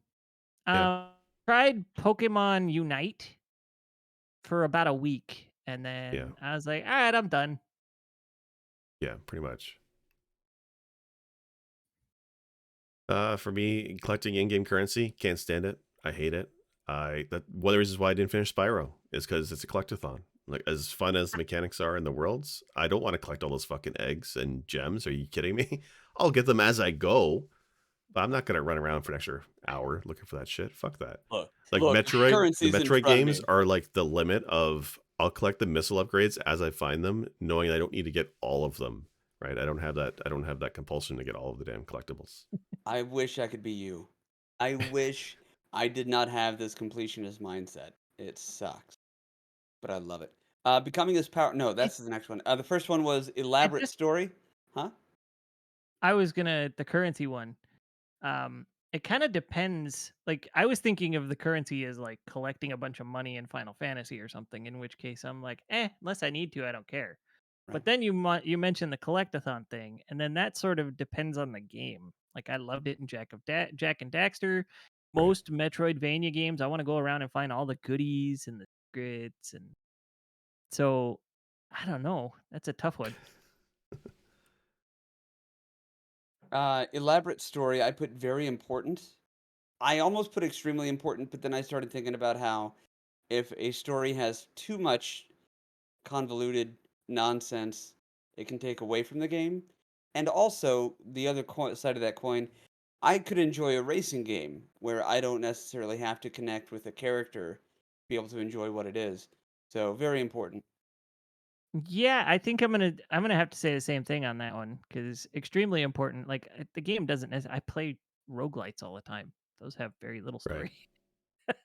Speaker 3: Yeah,
Speaker 1: Tried Pokemon Unite for about a week, and
Speaker 3: yeah,
Speaker 1: then I was like, all right, I'm done.
Speaker 3: yeah, pretty much. For me, collecting in-game currency, can't stand it. I hate it. One of the reasons why I didn't finish Spyro is because it's a collectathon. Like as fun as the mechanics are in the worlds, I don't want to collect all those fucking eggs and gems. Are you kidding me? I'll get them as I go, but I'm not gonna run around for an extra hour looking for that shit. Fuck that. Like
Speaker 2: Look,
Speaker 3: The
Speaker 2: currency's in
Speaker 3: Metroid
Speaker 2: front of
Speaker 3: games
Speaker 2: me.
Speaker 3: are like the limit of I'll collect the missile upgrades as I find them, knowing I don't need to get all of them. Right? I don't have that. I don't have that compulsion to get all of the damn collectibles.
Speaker 2: I wish I could be you. I wish I did not have this completionist mindset. It sucks, but I love it. Becoming this power. No,
Speaker 1: It
Speaker 2: that's the next one. The first one was
Speaker 1: it
Speaker 2: elaborate
Speaker 1: just
Speaker 2: story. Huh?
Speaker 1: I was gonna the currency one. It kind of depends. Like I was thinking of the currency as like collecting a bunch of money in Final Fantasy or something. In which case, I'm like, unless I need to, I don't care.
Speaker 2: Right.
Speaker 1: But then you mentioned the collectathon thing, and then that sort of depends on the game. Like I loved it in Jack and Daxter.
Speaker 3: Right.
Speaker 1: Most Metroidvania games, I want to go around and find all the goodies and the secrets, and so I don't know. That's a tough one.
Speaker 2: Elaborate story. I put very important. I almost put extremely important, but then I started thinking about how if a story has too much convoluted nonsense, it can take away from the game. And also, the other side of that coin, I could enjoy a racing game where I don't necessarily have to connect with a character to be able to enjoy what it is. So, very important.
Speaker 1: Yeah, I think I'm gonna have to say the same thing on that one because extremely important. Like the game doesn't. I play roguelites all the time. Those have very little
Speaker 3: Right.
Speaker 1: story.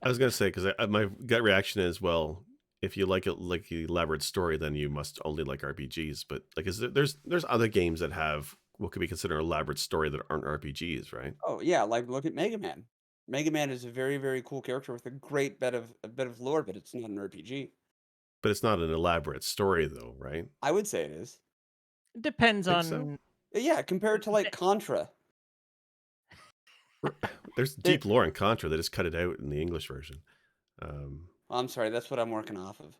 Speaker 3: I was gonna say because my gut reaction is well, if you like it like the elaborate story, then you must only like RPGs. But like, there's other games that have what could be considered elaborate story that aren't RPGs, right?
Speaker 2: Oh, yeah, like look at Mega Man. Mega Man is a very, very cool character with a great bit of lore, but it's not an RPG.
Speaker 3: But it's not an elaborate story, though, right?
Speaker 2: I would say it is.
Speaker 1: It depends
Speaker 3: Think so?
Speaker 1: on.
Speaker 2: Yeah, compared to like Contra.
Speaker 3: R- There's
Speaker 2: It,
Speaker 3: deep lore in Contra. They just cut it out in the English version. Um,
Speaker 2: I'm sorry, that's what I'm working off of.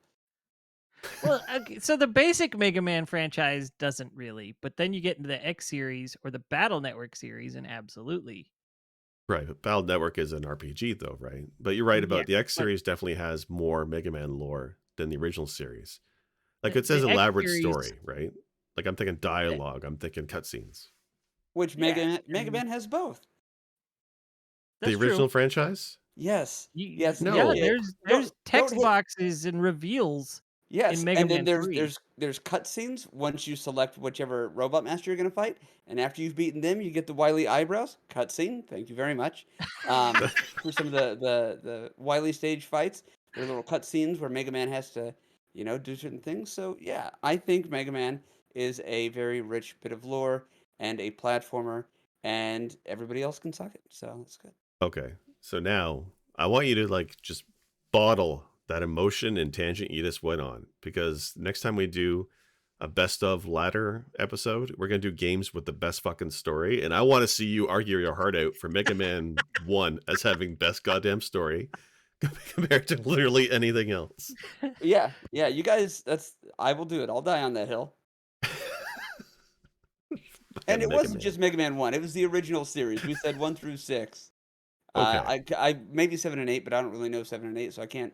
Speaker 1: Well, okay, so the basic Mega Man franchise doesn't really, but then you get into the X series or the Battle Network series, and absolutely,
Speaker 3: right, but Battle Network is an RPG, though, right? But you're right
Speaker 1: yeah.
Speaker 3: about the X
Speaker 1: But
Speaker 3: series. Definitely has more Mega Man lore than the original series. Like
Speaker 1: the,
Speaker 3: it says
Speaker 1: the X
Speaker 3: elaborate
Speaker 1: series,
Speaker 3: story, right? Like I'm thinking
Speaker 1: the-
Speaker 3: dialogue. I'm thinking cutscenes.
Speaker 2: Which
Speaker 1: yeah,
Speaker 2: Mega
Speaker 1: and
Speaker 2: Man has both.
Speaker 3: The
Speaker 1: that's true.
Speaker 3: original franchise?
Speaker 2: Yes. Yes.
Speaker 1: Yeah,
Speaker 3: No.
Speaker 1: there's
Speaker 2: Don't
Speaker 1: text
Speaker 2: hit
Speaker 1: boxes and reveals. in
Speaker 2: Yes,
Speaker 1: Mega
Speaker 2: and then
Speaker 1: Man
Speaker 2: there's
Speaker 1: 3.
Speaker 2: there's there's cutscenes once you select whichever robot master you're gonna fight, and after you've beaten them, you get the Wily eyebrows. Cutscene, thank you very much. For some of the Wily stage fights, there are little cutscenes where Mega Man has to, do certain things. So yeah, I think Mega Man is a very rich bit of lore and a platformer, and everybody else can suck it. So that's good.
Speaker 3: Okay. So now I want you to like just bottle that emotion and tangent you just went on, because next time we do a best of ladder episode, we're going to do games with the best fucking story. And I want to see you argue your heart out for Mega Man 1 as having best goddamn story compared to literally anything else.
Speaker 2: Yeah, yeah, you guys, I will do it. I'll die on that hill. And
Speaker 3: Fucking
Speaker 2: it
Speaker 3: Mega
Speaker 2: wasn't
Speaker 3: Man.
Speaker 2: just Mega Man 1, it was the original series. We said 1 through 6.
Speaker 3: Okay.
Speaker 2: I maybe 7 and 8, but I don't really know 7 and 8, so I can't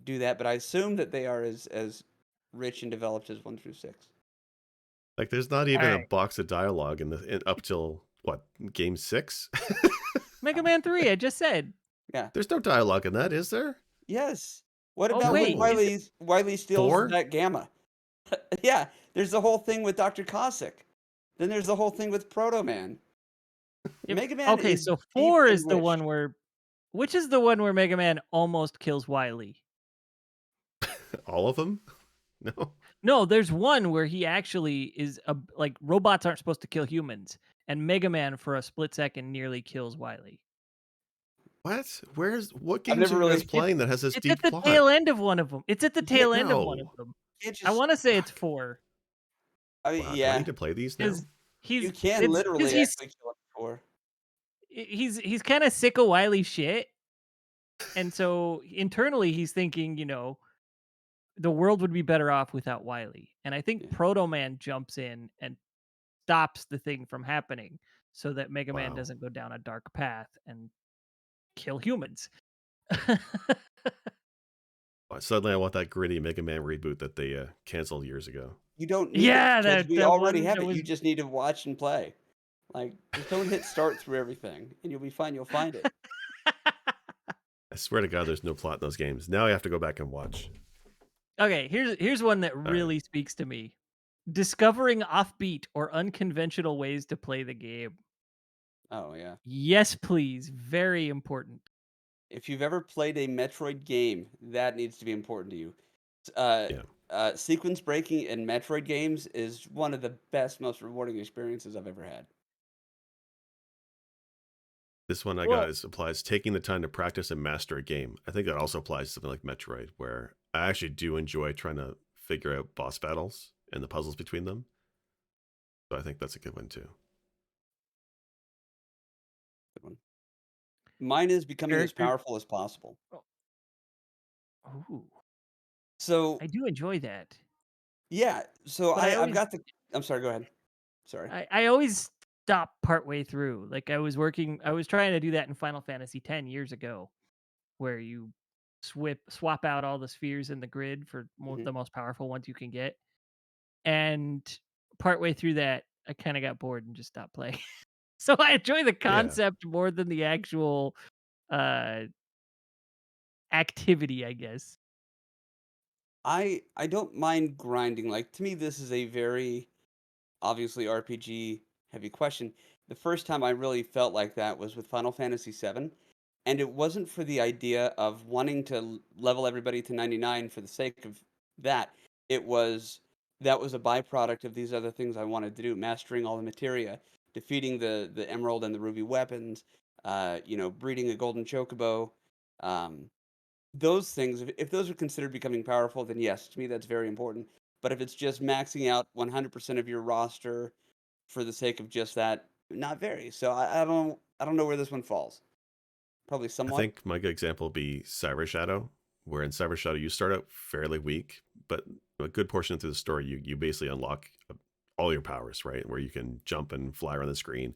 Speaker 2: do that, but I assume that they are as rich and developed as 1 through 6.
Speaker 3: Like there's not
Speaker 1: All
Speaker 3: even a
Speaker 1: right.
Speaker 3: box of dialogue up till what, game 6?
Speaker 1: Mega Man 3, I just said.
Speaker 2: Yeah.
Speaker 3: There's no dialogue in that, is there?
Speaker 2: Yes. What
Speaker 1: Oh,
Speaker 2: about when
Speaker 1: wait,
Speaker 3: No.
Speaker 1: is it
Speaker 2: Wily steals
Speaker 3: 4?
Speaker 2: that gamma? Yeah, there's the whole thing with Dr. Cossack. Then there's the whole thing with Proto Man.
Speaker 1: if
Speaker 2: Mega Man
Speaker 1: okay,
Speaker 2: is
Speaker 1: so
Speaker 2: deep
Speaker 1: 4
Speaker 2: and
Speaker 1: is the
Speaker 2: rich.
Speaker 1: one where which is the one where Mega Man almost kills Wily?
Speaker 3: All of them? No.
Speaker 1: No, there's one where he actually is like robots aren't supposed to kill humans, and Mega Man for a split second nearly kills Wily.
Speaker 3: What? What
Speaker 2: I've
Speaker 3: games are
Speaker 2: never
Speaker 3: you guys
Speaker 2: really
Speaker 3: playing that has this
Speaker 1: It's at
Speaker 3: deep
Speaker 1: the
Speaker 3: plot?
Speaker 1: tail end of one of them. It's at the
Speaker 2: you can't
Speaker 1: tail end of one of
Speaker 3: No.
Speaker 1: them.
Speaker 2: can't
Speaker 1: I
Speaker 2: just
Speaker 1: wanna say it's
Speaker 3: Fuck.
Speaker 1: 4,
Speaker 2: I mean,
Speaker 3: Wow. Do I need
Speaker 2: yeah,
Speaker 3: to play these now?
Speaker 1: because
Speaker 2: you
Speaker 1: he's
Speaker 2: can
Speaker 1: it's because
Speaker 2: literally actually kill him before.
Speaker 1: he's kinda sick of Wily's shit, and so internally he's thinking, the world would be better off without Wily, and I think
Speaker 2: Yeah.
Speaker 1: Proto Man jumps in and stops the thing from happening so that Mega Man
Speaker 3: Wow.
Speaker 1: doesn't go down a dark path and kill humans.
Speaker 3: Suddenly I want that gritty Mega Man reboot that they canceled years ago.
Speaker 2: You don't need it
Speaker 1: Yeah,
Speaker 2: because
Speaker 1: that
Speaker 2: we
Speaker 1: that
Speaker 2: already
Speaker 1: one
Speaker 2: have
Speaker 1: that
Speaker 2: it.
Speaker 1: was
Speaker 2: You just need to watch and play. Like, just don't hit start through everything, and you'll be fine. You'll find it.
Speaker 3: I swear to God, there's no plot in those games. Now I have to go back and watch.
Speaker 1: Okay, here's one that
Speaker 3: All right.
Speaker 1: really speaks to me. Discovering offbeat or unconventional ways to play the game.
Speaker 2: Oh yeah.
Speaker 1: Yes, please. Very important.
Speaker 2: If you've ever played a Metroid game, that needs to be important to you. Uh,
Speaker 3: Yeah.
Speaker 2: Sequence breaking in Metroid games is one of the best, most rewarding experiences I've ever had.
Speaker 3: This one I got
Speaker 1: Well,
Speaker 3: is applies taking the time to practice and master a game. I think that also applies to something like Metroid, where I actually do enjoy trying to figure out boss battles and the puzzles between them. So I think that's a good one too.
Speaker 2: Good one. Mine is becoming as
Speaker 1: character.
Speaker 2: powerful as possible.
Speaker 1: Oh, ooh,
Speaker 2: So
Speaker 1: I do enjoy that,
Speaker 2: yeah, so
Speaker 1: but I
Speaker 2: I've
Speaker 1: always
Speaker 2: got the. I'm sorry. Go ahead. Sorry.
Speaker 1: I always stop partway through. Like I was trying to do that in Final Fantasy X years ago, where you swap out all the spheres in the grid for
Speaker 2: Hmm.
Speaker 1: the most powerful ones you can get. And partway through that, I kind of got bored and just stopped playing. So I enjoy the
Speaker 3: Yeah.
Speaker 1: concept more than the actual uh activity, I guess.
Speaker 2: I don't mind grinding. Like to me, this is a very obviously RPG heavy question. The first time I really felt like that was with Final Fantasy VII, and it wasn't for the idea of wanting to level everybody to 99 for the sake of that. It was that was a byproduct of these other things I wanted to do, mastering all the materia, defeating the emerald and the ruby weapons, breeding a golden chocobo. Um, those things, if those are considered becoming powerful, then yes, to me that's very important. But if it's just maxing out 100% of your roster for the sake of just that, not very. So I don't know where this one falls. Probably
Speaker 3: I
Speaker 2: somewhat.
Speaker 3: think my good example would be Cyber Shadow, where in Cyber Shadow you start out fairly weak, but a good portion through the story you basically unlock all your powers, right? Where you can jump and fly around the screen.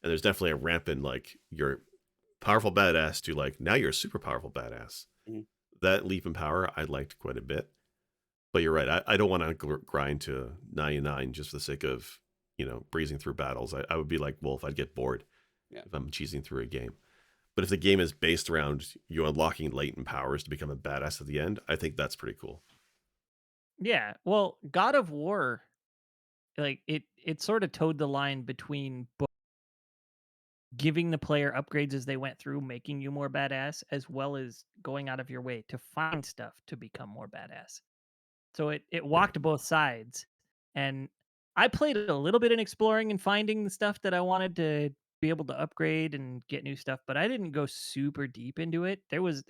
Speaker 3: And there's definitely a ramp in like your powerful badass to like now you're a super powerful badass.
Speaker 2: Mhm.
Speaker 3: That leap in power I liked quite a bit. But you're right. I don't want to grind to 99 just for the sake of, breezing through battles. I would be like Wolf. I'd get bored
Speaker 2: Yeah.
Speaker 3: if I'm cheesing through a game. But if the game is based around you unlocking latent powers to become a badass at the end, I think that's pretty cool.
Speaker 1: Yeah. Well, God of War, like it sort of towed the line between giving the player upgrades as they went through, making you more badass, as well as going out of your way to find stuff to become more badass. So it
Speaker 3: Right.
Speaker 1: walked both sides. And I played a little bit in exploring and finding the stuff that I wanted to be able to upgrade and get new stuff, but I didn't go super deep into it. There was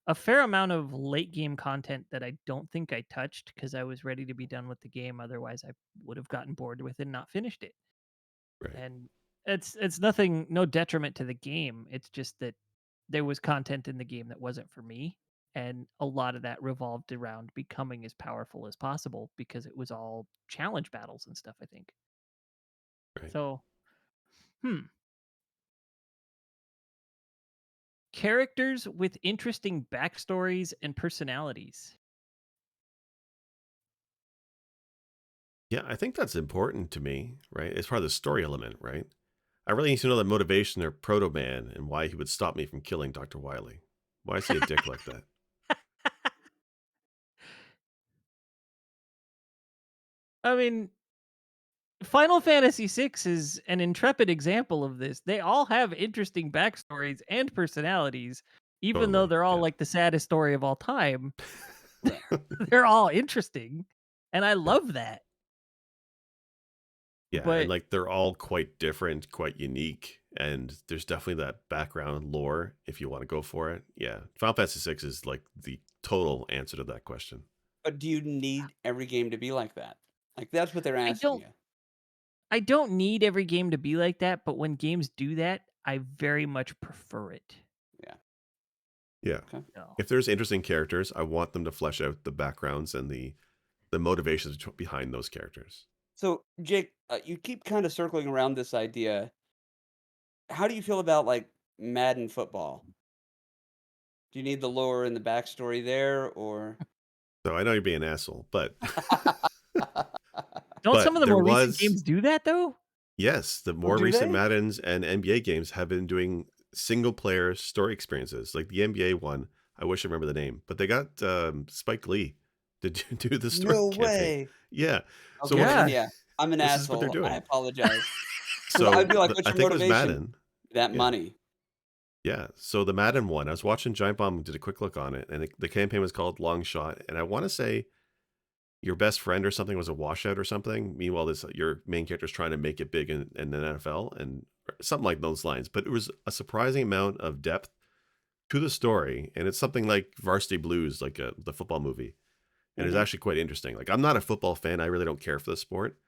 Speaker 1: a fair amount of late game content that I don't think I touched because I was ready to be done with the game. Otherwise, I would have gotten bored with it and not finished it.
Speaker 3: Right.
Speaker 1: And it's nothing, no detriment to the game. It's just that there was content in the game that wasn't for me, and a lot of that revolved around becoming as powerful as possible because it was all challenge battles and stuff, I think.
Speaker 3: Right.
Speaker 1: So, hmm, characters with interesting backstories and personalities.
Speaker 3: Yeah, I think that's important to me, right? It's part of the story element, right? I really need to know the motivation of Proto Man and why he would stop me from killing Dr. Wily. Why is he a dick like that?
Speaker 1: I mean, Final Fantasy VI is an intrepid example of this. They all have interesting backstories and personalities, even though
Speaker 3: Totally.
Speaker 1: they're all
Speaker 3: Yeah.
Speaker 1: like the saddest story of all time.
Speaker 2: Right.
Speaker 1: They're all interesting, and I
Speaker 3: Yeah.
Speaker 1: love that.
Speaker 3: Yeah, and
Speaker 1: But
Speaker 3: like they're all quite different, quite unique, and there's definitely that background lore if you want to go for it. Yeah, Final Fantasy 6 is like the total answer to that question.
Speaker 2: But do you need every game to be like that? Like, that's what they're
Speaker 1: I
Speaker 2: asking
Speaker 1: don't
Speaker 2: you.
Speaker 1: I don't need every game to be like that, but when games do that, I very much prefer it.
Speaker 2: Yeah.
Speaker 3: Yeah,
Speaker 2: Okay.
Speaker 1: So,
Speaker 3: if there's interesting characters, I want them to flesh out the backgrounds and the motivations behind those characters.
Speaker 2: So, Jake, you keep kind of circling around this idea. How do you feel about like Madden football? Do you need the lore and the backstory there, or?
Speaker 3: So I know you're being an asshole, but
Speaker 1: don't some
Speaker 3: but
Speaker 1: of the
Speaker 3: there
Speaker 1: more recent
Speaker 3: was
Speaker 1: games do that though?
Speaker 3: yes, the
Speaker 2: Oh,
Speaker 3: more
Speaker 2: do
Speaker 3: recent
Speaker 2: they?
Speaker 3: Maddens and NBA games have been doing single player story experiences. Like the NBA one, I wish I remember the name, but they got Spike Lee to do the story
Speaker 2: No
Speaker 3: campaign.
Speaker 2: way.
Speaker 3: Yeah. So
Speaker 2: Okay,
Speaker 3: what
Speaker 2: then
Speaker 1: Yeah.
Speaker 2: yeah, I'm an
Speaker 3: this is what they're
Speaker 2: asshole. I
Speaker 3: doing.
Speaker 2: apologize. Because I'd
Speaker 3: So
Speaker 2: be like, "What's
Speaker 3: I
Speaker 2: your
Speaker 3: think it was
Speaker 2: motivation?"
Speaker 3: Madden.
Speaker 2: That
Speaker 3: Yeah.
Speaker 2: money.
Speaker 3: Yeah. So the Madden one, I was watching Giant Bomb did a quick look on it, and the campaign was called Long Shot. And I want to say your best friend or something was a washout or something. Meanwhile, this your main character is trying to make it big in the NFL and something like those lines. But it was a surprising amount of depth to the story, and it's something like Varsity Blues, like the football movie, and it's
Speaker 2: Mhm.
Speaker 3: actually quite interesting. Like I'm not a football fan; I really don't care for the sport,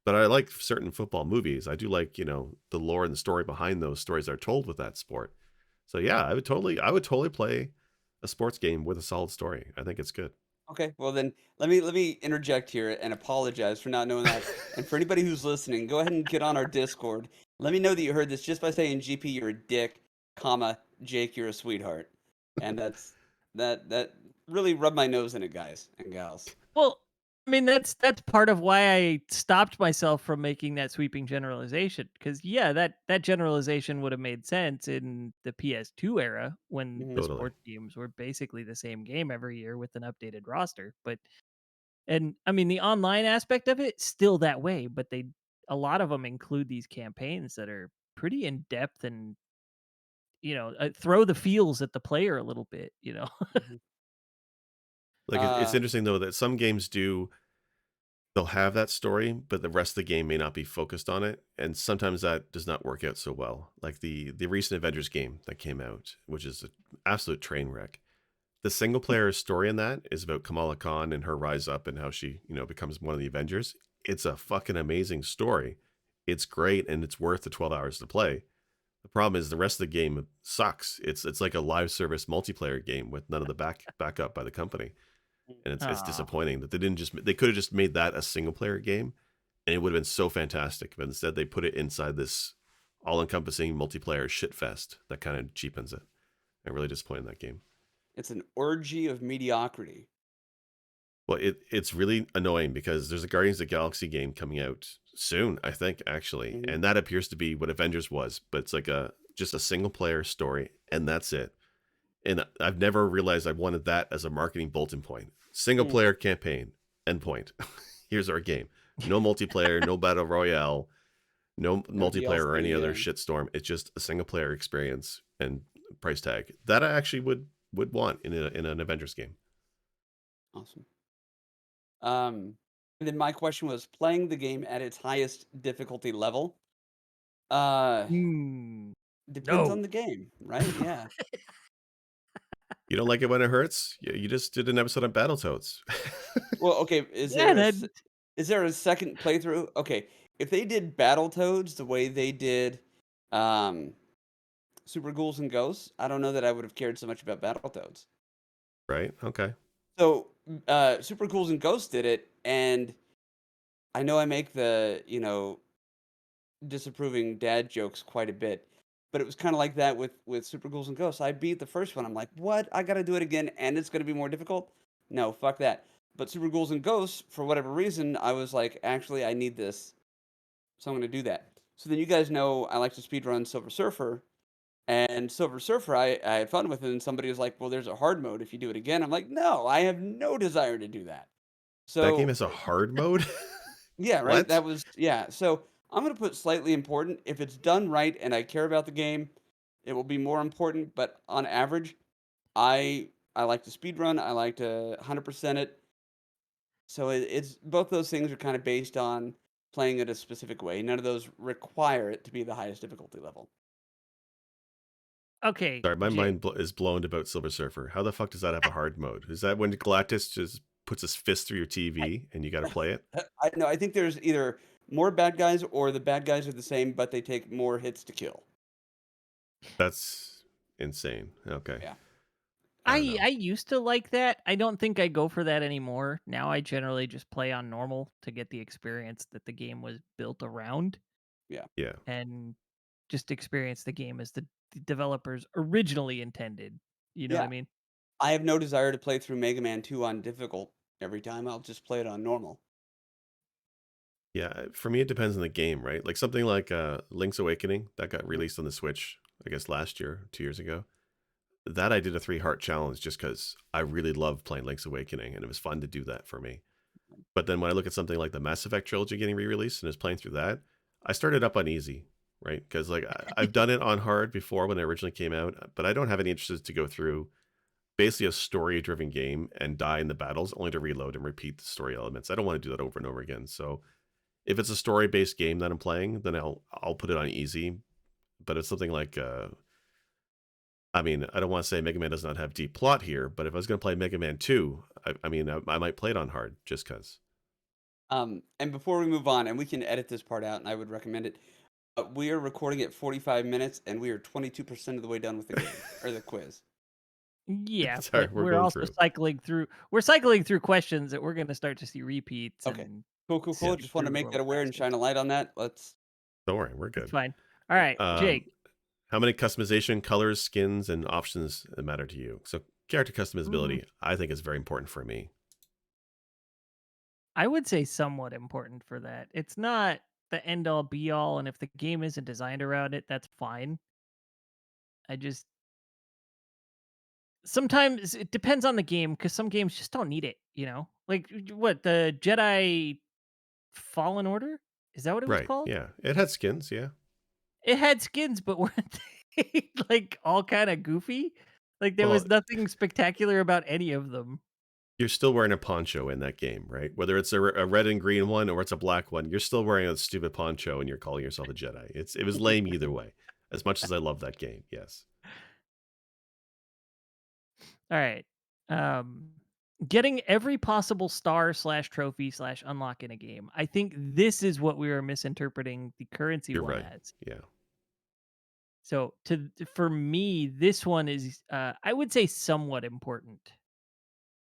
Speaker 3: but I like certain football movies. I do like the lore and the story behind those stories that are told with that sport. So yeah, I would totally play a sports game with a solid story. I think it's good.
Speaker 2: Okay, well then let me interject here and apologize for not knowing that. And for anybody who's listening, go ahead and get on our Discord. Let me know that you heard this just by saying GP you're a dick, comma, Jake you're a sweetheart. And that really rubbed my nose in it, guys and gals.
Speaker 1: Well, I mean that's part of why I stopped myself from making that sweeping generalization because yeah, that generalization would have made sense in the PS2 era when the
Speaker 2: Mhm.
Speaker 3: Totally.
Speaker 1: sports games were basically the same game every year with an updated roster. But and I mean the online aspect of it still that way, but they a lot of them include these campaigns that are pretty in depth and throw the feels at the player a little bit.
Speaker 2: Mhm.
Speaker 3: Like it's
Speaker 2: Uh,
Speaker 3: interesting though that some games do they'll have that story, but the rest of the game may not be focused on it, and sometimes that does not work out so well. Like the recent Avengers game that came out, which is an absolute train wreck. The single player story in that is about Kamala Khan and her rise up and how she, becomes one of the Avengers. It's a fucking amazing story. It's great and it's worth the 12 hours to play. The problem is the rest of the game sucks. It's like a live service multiplayer game with none of the backup by the company. And it's
Speaker 1: Oh.
Speaker 3: disappointing that they could have just made that a single player game and it would have been so fantastic. But instead they put it inside this all encompassing multiplayer shit fest that kind of cheapens it. I'm really disappointed in that game.
Speaker 2: it's an orgy of mediocrity.
Speaker 3: Well, it's really annoying because there's a Guardians of the Galaxy game coming out soon, I think, actually,
Speaker 2: Mhm.
Speaker 3: and that appears to be what Avengers was, but it's like just a single player story, and that's it. And I've never realized I wanted that as a marketing bulletin point. Single
Speaker 2: Mm,
Speaker 3: player campaign, endpoint. Here's our game. No multiplayer, no battle royale, no
Speaker 2: no
Speaker 3: multiplayer or
Speaker 2: DLC.
Speaker 3: any other
Speaker 2: Yeah.
Speaker 3: shitstorm. It's just a single player experience and price tag that I actually would want in an Avengers game.
Speaker 2: Awesome. And then my question was playing the game at its highest difficulty level. Uh,
Speaker 1: Hmm.
Speaker 2: depends
Speaker 1: No.
Speaker 2: on the game, right? Yeah.
Speaker 3: You don't like it when it hurts? You just did an episode on Battletoads.
Speaker 2: Well, okay.
Speaker 1: Yeah, that
Speaker 2: Is there a second playthrough? Okay, if they did Battletoads the way they did, um, Super Ghouls and Ghosts, I don't know that I would have cared so much about Battletoads.
Speaker 3: Right? Okay.
Speaker 2: So, Super Ghouls and Ghosts did it, and I know I make the, disapproving dad jokes quite a bit, but it was kinda like that with Super Ghouls and Ghosts. I beat the first one, I'm like, "What? I gotta do it again, and it's gonna be more difficult? No, fuck that." But Super Ghouls and Ghosts, for whatever reason, I was like, "Actually, I need this, so I'm gonna do that." So then you guys know I like to speedrun Silver Surfer, and Silver Surfer, I had fun with it, and somebody was like, "Well, there's a hard mode if you do it again." I'm like, "No, I have no desire to do that."
Speaker 3: That game
Speaker 2: So
Speaker 3: has a hard mode?
Speaker 2: yeah, right?
Speaker 3: What?
Speaker 2: That was yeah, so I'm gonna put slightly important. If it's done right and I care about the game, it will be more important, but on average, I like to speed run, I like to 100% it. So it's both those things are kind of based on playing it a specific way. None of those require it to be the highest difficulty level.
Speaker 1: okay,
Speaker 3: Sorry, my
Speaker 1: Jake.
Speaker 3: mind is blown about Silver Surfer. How the fuck does that have a hard mode? Is that when Galactus just puts his fist through your
Speaker 2: I
Speaker 3: TV and you got to play it?
Speaker 2: I know, I think there's either more bad guys or the bad guys are the same, but they take more hits to kill.
Speaker 3: That's insane. Okay.
Speaker 2: Yeah.
Speaker 3: I don't
Speaker 1: I
Speaker 3: know.
Speaker 1: I used to like that. I don't think I go for that anymore. Now I generally just play on normal to get the experience that the game was built around
Speaker 2: Yeah.
Speaker 3: Yeah.
Speaker 1: and just experience the game as the developers originally intended. You know what I
Speaker 2: Yeah.
Speaker 1: mean?
Speaker 2: I have no desire to play through Mega Man 2 on difficult every time. I'll just play it on normal.
Speaker 3: Yeah. For me, it depends on the game, right? Like something like Link's Awakening that got
Speaker 2: Mhm.
Speaker 3: released on the Switch, I guess last year, 2 years ago. That I did a 3 heart challenge just because I really love playing Link's Awakening and it was fun to do that for me. But then when I look at something like the Mass Effect trilogy getting re-released and is playing through that, I started up on easy, right? Because like I've done it on hard before when it originally came out, but I don't have any interest to go through basically a story-driven game and die in the battles only to reload and repeat the story elements. I don't want to do that over and over again. So if it's a story-based game that I'm playing, then I'll put it on easy. But it's something like I mean, I don't want to say Mega Man does not have deep plot here, but if I was going to play Mega Man 2, I mean, I might play it on hard just because.
Speaker 2: And before we move on, and we can edit this part out, and I would recommend it. We are recording at 45 minutes, and we are 22% of the way done with the game or the quiz.
Speaker 1: Yeah,
Speaker 3: Sorry,
Speaker 1: but
Speaker 3: we're
Speaker 1: we're
Speaker 3: going
Speaker 1: also
Speaker 3: through.
Speaker 1: cycling through questions that we're going to start to see repeats
Speaker 2: Okay,
Speaker 1: and
Speaker 2: cool, cool,
Speaker 3: Yeah,
Speaker 2: cool.
Speaker 1: speed
Speaker 2: Just want to
Speaker 1: through a
Speaker 2: make that
Speaker 1: little
Speaker 2: aware and
Speaker 1: faster.
Speaker 2: shine a light on that. Let's.
Speaker 3: don't worry, we're
Speaker 1: It's
Speaker 3: good.
Speaker 1: fine. All right,
Speaker 3: Um,
Speaker 1: Jake.
Speaker 3: how many customization, colors, skins, and options matter to you? So character
Speaker 1: Mm,
Speaker 3: customizability, I think is very important for me.
Speaker 1: I would say somewhat important for that. It's not the end all be all, and if the game isn't designed around it, that's fine. I just sometimes it depends on the game because some games just don't need it. Like what the Jedi Fallen Order is that what it was
Speaker 3: Right.
Speaker 1: called?
Speaker 3: Yeah. It had skins. Yeah.
Speaker 1: It had skins, but weren't they like all kind of goofy? Like there
Speaker 3: Well,
Speaker 1: was nothing spectacular about any of them.
Speaker 3: you're still wearing a poncho in that game, right? Whether it's a red and green one or it's a black one, you're still wearing a stupid poncho and you're calling yourself a Jedi. It was lame either way. As much as I love that game, yes.
Speaker 1: All right. Um, getting every possible star slash trophy slash unlock in a game. I think this is what we are misinterpreting the currency
Speaker 3: You're
Speaker 1: one
Speaker 3: right.
Speaker 1: as.
Speaker 3: Yeah.
Speaker 1: So for me, this one is I would say somewhat important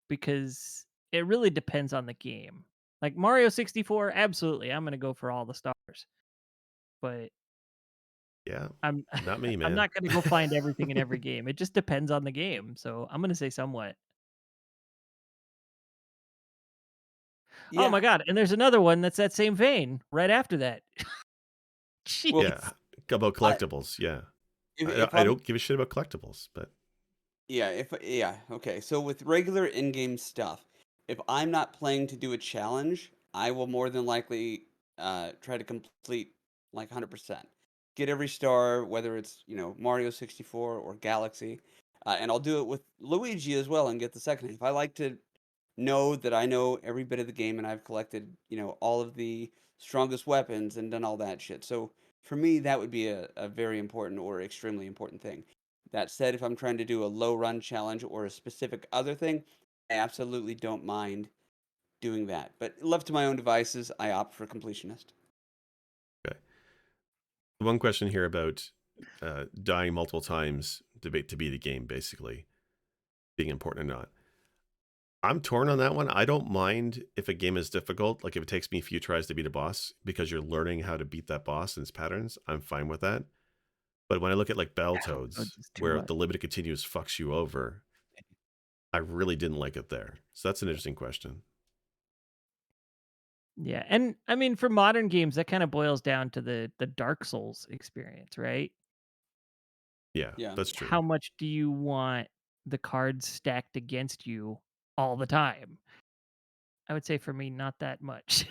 Speaker 1: because it really depends on the game. Like Mario 64, absolutely, I'm gonna go for all the stars. But
Speaker 3: Yeah.
Speaker 1: I'm
Speaker 3: Not me,
Speaker 1: I'm
Speaker 3: man.
Speaker 1: not gonna go find everything in every game. It just depends on the game. So I'm gonna say somewhat. Oh
Speaker 2: Yeah.
Speaker 1: my god, and there's another one that's that same vein right after that.
Speaker 2: Well,
Speaker 3: Yeah.
Speaker 1: Jeez.
Speaker 3: About
Speaker 2: I
Speaker 3: collectibles. Yeah.
Speaker 2: if
Speaker 3: I
Speaker 2: I'm
Speaker 3: don't give a shit about collectibles, but
Speaker 2: Yeah, if yeah, okay. So with regular in-game stuff, if I'm not playing to do a challenge, I will more than likely try to complete like 100%. Get every star, whether it's, Mario 64 or Galaxy. And I'll do it with Luigi as well and get the second half. I like to know that I know every bit of the game and I've collected, all of the strongest weapons and done all that shit. So for me, that would be a very important or extremely important thing. That said, if I'm trying to do a low run challenge or a specific other thing, I absolutely don't mind doing that. But left to my own devices, I opt for completionist.
Speaker 3: okay. One question here about dying multiple times to beat a game, basically being important or not. I'm torn on that one. I don't mind if a game is difficult, like if it takes me a few tries to beat a boss because you're learning how to beat that boss and its patterns. I'm fine with that. But when I look at like
Speaker 1: Battletoads
Speaker 3: Battletoads,
Speaker 1: is too
Speaker 3: where
Speaker 1: much.
Speaker 3: the limited continues fucks you over, I really didn't like it there. So that's an interesting question.
Speaker 1: Yeah, and I mean, for modern games, that kind of boils down to the Dark Souls experience, right?
Speaker 3: Yeah,
Speaker 2: Yeah.
Speaker 3: that's true.
Speaker 1: How much do you want the cards stacked against you all the time? I would say for me, not that much.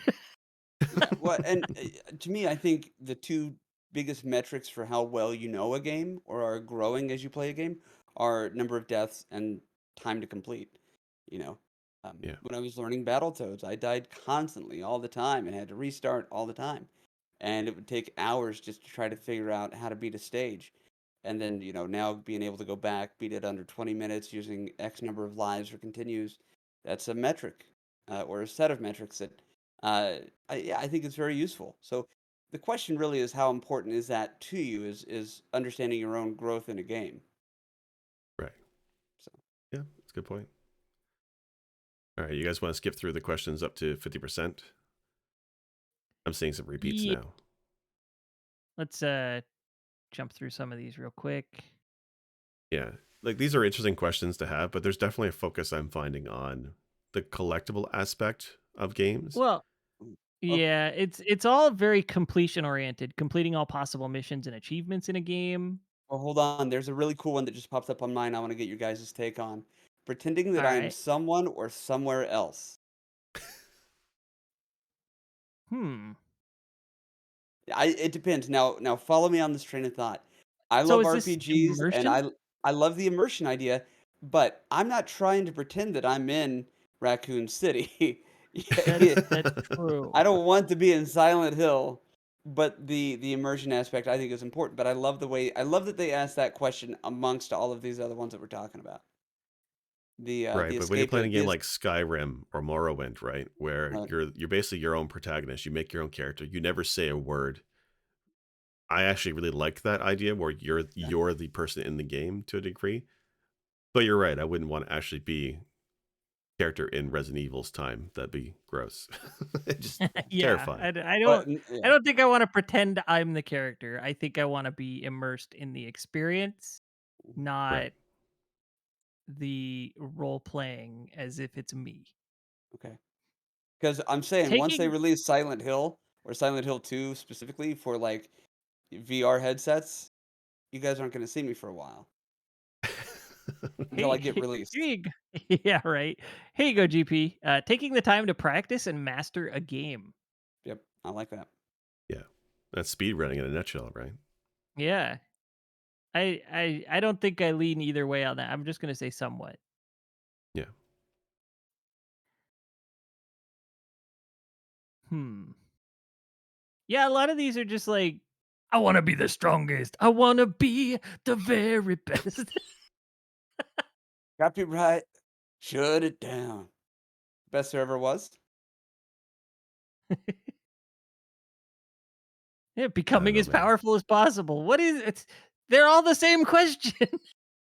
Speaker 2: Yeah, well, and to me, I think the two biggest metrics for how well you know a game or are growing as you play a game are number of deaths and time to complete. You know,
Speaker 3: Yeah.
Speaker 2: when I was learning Battletoads, I died constantly all the time and had to restart all the time, and it would take hours just to try to figure out how to beat a stage. And then, now being able to go back, beat it under 20 minutes using X number of lives or continues, that's a metric or a set of metrics that uh, yeah, I think it's very useful. So the question really is how important is that to you is understanding your own growth in a game.
Speaker 3: Right.
Speaker 2: So
Speaker 3: Yeah, that's a good point. All right, you guys want to skip through the questions up to 50%? I'm seeing some repeats
Speaker 1: Yeah,
Speaker 3: now.
Speaker 1: let's jump through some of these real quick.
Speaker 3: Yeah. Like these are interesting questions to have, but there's definitely a focus I'm finding on the collectible aspect of games.
Speaker 1: Well,
Speaker 2: mm, okay.
Speaker 1: yeah, it's all very completion oriented, completing all possible missions and achievements in a game.
Speaker 2: Well, hold on. There's a really cool one that just popped up on mine. I want to get your guys' take on pretending that
Speaker 1: All
Speaker 2: I am
Speaker 1: right.
Speaker 2: someone or somewhere else.
Speaker 1: Hmm.
Speaker 2: It depends. Now follow me on this train of thought. I
Speaker 1: So
Speaker 2: love
Speaker 1: is this
Speaker 2: RPGs and
Speaker 1: immersion?
Speaker 2: I love the immersion idea, but I'm not trying to pretend that I'm in Raccoon City.
Speaker 1: That's true.
Speaker 2: I don't want to be in Silent Hill, but the immersion aspect I think is important. But I love that they asked that question amongst all of these other ones that we're talking about.
Speaker 3: Right,
Speaker 2: The
Speaker 3: but when you're
Speaker 2: escape
Speaker 3: playing a game
Speaker 2: this
Speaker 3: like Skyrim or Morrowind, right, where
Speaker 2: uh,
Speaker 3: you're basically your own protagonist, you make your own character, you never say a word. I actually really like that idea where
Speaker 2: yeah.
Speaker 3: you're the person in the game to a degree. But you're right, I wouldn't want to actually be character in Resident Evil's time. That'd be gross. Just
Speaker 1: Yeah,
Speaker 3: terrifying.
Speaker 1: don't I
Speaker 2: Yeah.
Speaker 1: don't think I want to pretend I'm the character. I think I want to be immersed in the experience,
Speaker 3: Right.
Speaker 1: not the role playing as if it's me.
Speaker 2: Okay. Because I'm saying once they
Speaker 1: Taking
Speaker 2: release Silent Hill or Silent Hill 2 specifically for, like, VR headsets, you guys aren't gonna see me for a while until I
Speaker 1: hey,
Speaker 2: get
Speaker 1: here
Speaker 2: released.
Speaker 1: you go. Yeah, right. Here you go, GP. Taking the time to practice and master a game.
Speaker 2: Yep, I like that.
Speaker 3: Yeah. That's speed running in a nutshell, right?
Speaker 1: Yeah, I don't think I lean either way on that. I'm just gonna say somewhat.
Speaker 3: Yeah.
Speaker 1: Hmm. Yeah, a lot of these are just like, I want to be the strongest. I want to be the very best.
Speaker 2: Copyright, shut it down. Best there ever was?
Speaker 1: Yeah,
Speaker 3: I don't
Speaker 1: becoming
Speaker 3: know,
Speaker 1: as
Speaker 3: man.
Speaker 1: powerful as possible. What is it's they're all the same question.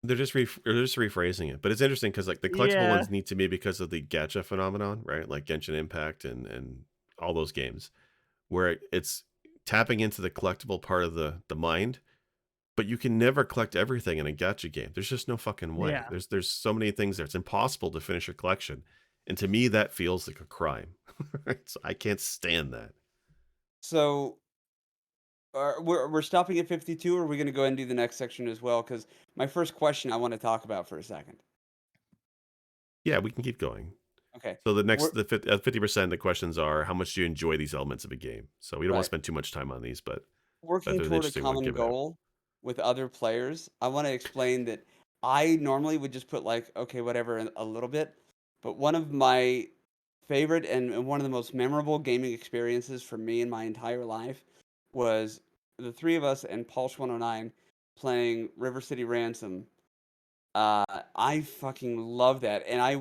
Speaker 3: They're just rephrasing it, but it's interesting because like the collectible
Speaker 1: Yeah.
Speaker 3: ones need to be because of the gacha phenomenon, right? Like Genshin Impact and all those games where it's tapping into the collectible part of the mind, but you can never collect everything in a gacha game. There's just no fucking way.
Speaker 1: Yeah.
Speaker 3: There's so many things there. It's impossible to finish a collection, and to me that feels like a crime. Right? So I can't stand that.
Speaker 2: So, we're stopping at 52, or are we gonna go ahead and do the next section as well? Because my first question I wanna talk about for a second.
Speaker 3: Yeah, we can keep going.
Speaker 2: Okay.
Speaker 3: So the
Speaker 2: We're
Speaker 3: next, the 50% of the questions are how much do you enjoy these elements of a game? So we don't want to
Speaker 2: right.
Speaker 3: spend too much time on these, but if
Speaker 2: Working
Speaker 3: there's an
Speaker 2: toward a
Speaker 3: interesting one,
Speaker 2: common
Speaker 3: give it out.
Speaker 2: goal with other players, I wanna explain that I normally would just put, like, okay, whatever, a little bit, but one of my favorite and one of the most memorable gaming experiences for me in my entire life was the 3 of us and Pulse 109 playing River City Ransom. I fucking love that, and I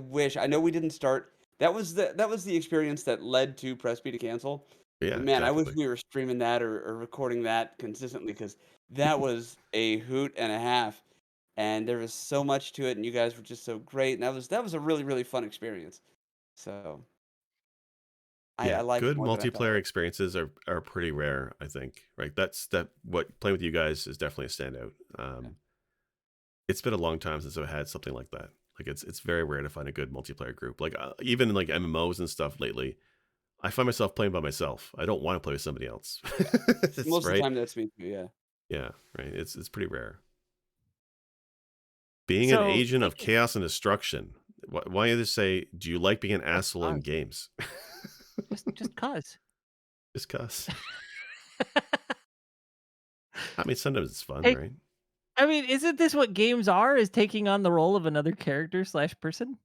Speaker 2: know we didn't start that was the experience that led to Press B to cancel,
Speaker 3: Yeah,
Speaker 2: but man, I wish
Speaker 3: exactly.
Speaker 2: we were streaming that or recording that consistently because that was a hoot and a half, and there was so much to it, and you guys were just so great, and that was a really, really fun experience. So, I
Speaker 3: Yeah,
Speaker 2: liked it
Speaker 3: good
Speaker 2: more than I thought I
Speaker 3: multiplayer
Speaker 2: would.
Speaker 3: experiences are pretty rare, I think. Right? That what playing with you guys is definitely a standout.
Speaker 2: Yeah.
Speaker 3: It's been a long time since I've had something like that. Like it's very rare to find a good multiplayer group. Like even in like MMOs and stuff lately, I find myself playing by myself. I don't want to play with somebody else. It's
Speaker 2: Most of the
Speaker 3: right.
Speaker 2: time, that's me too, yeah.
Speaker 3: Yeah, right. It's pretty rare. Being an
Speaker 1: So
Speaker 3: agent of
Speaker 1: speaking,
Speaker 3: chaos and destruction. Why you just say, do you like being an
Speaker 1: just
Speaker 3: asshole in
Speaker 1: cause,
Speaker 3: games?
Speaker 1: just cause.
Speaker 3: Just cuss. I mean, sometimes it's fun,
Speaker 1: Hey,
Speaker 3: right?
Speaker 1: I mean, isn't this what games are? Is taking on the role of another character slash person?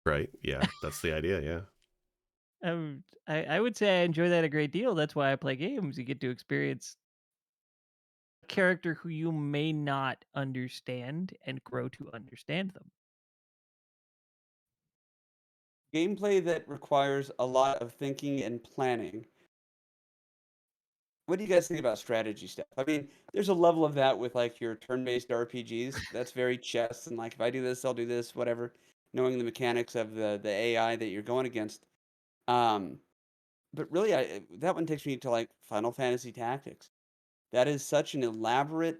Speaker 3: Right. Yeah, that's the idea. Yeah.
Speaker 1: I would say I enjoy that a great deal. That's why I play games. You get to experience a character who you may not understand and grow to understand them.
Speaker 2: Gameplay that requires a lot of thinking and planning. What do you guys think about strategy stuff? I mean, there's a level of that with like your turn-based RPGs. That's very chess and like if I do this, I'll do this, whatever. Knowing the mechanics of the AI that you're going against. Um, but really, that one takes me to like Final Fantasy Tactics. That is such an elaborate,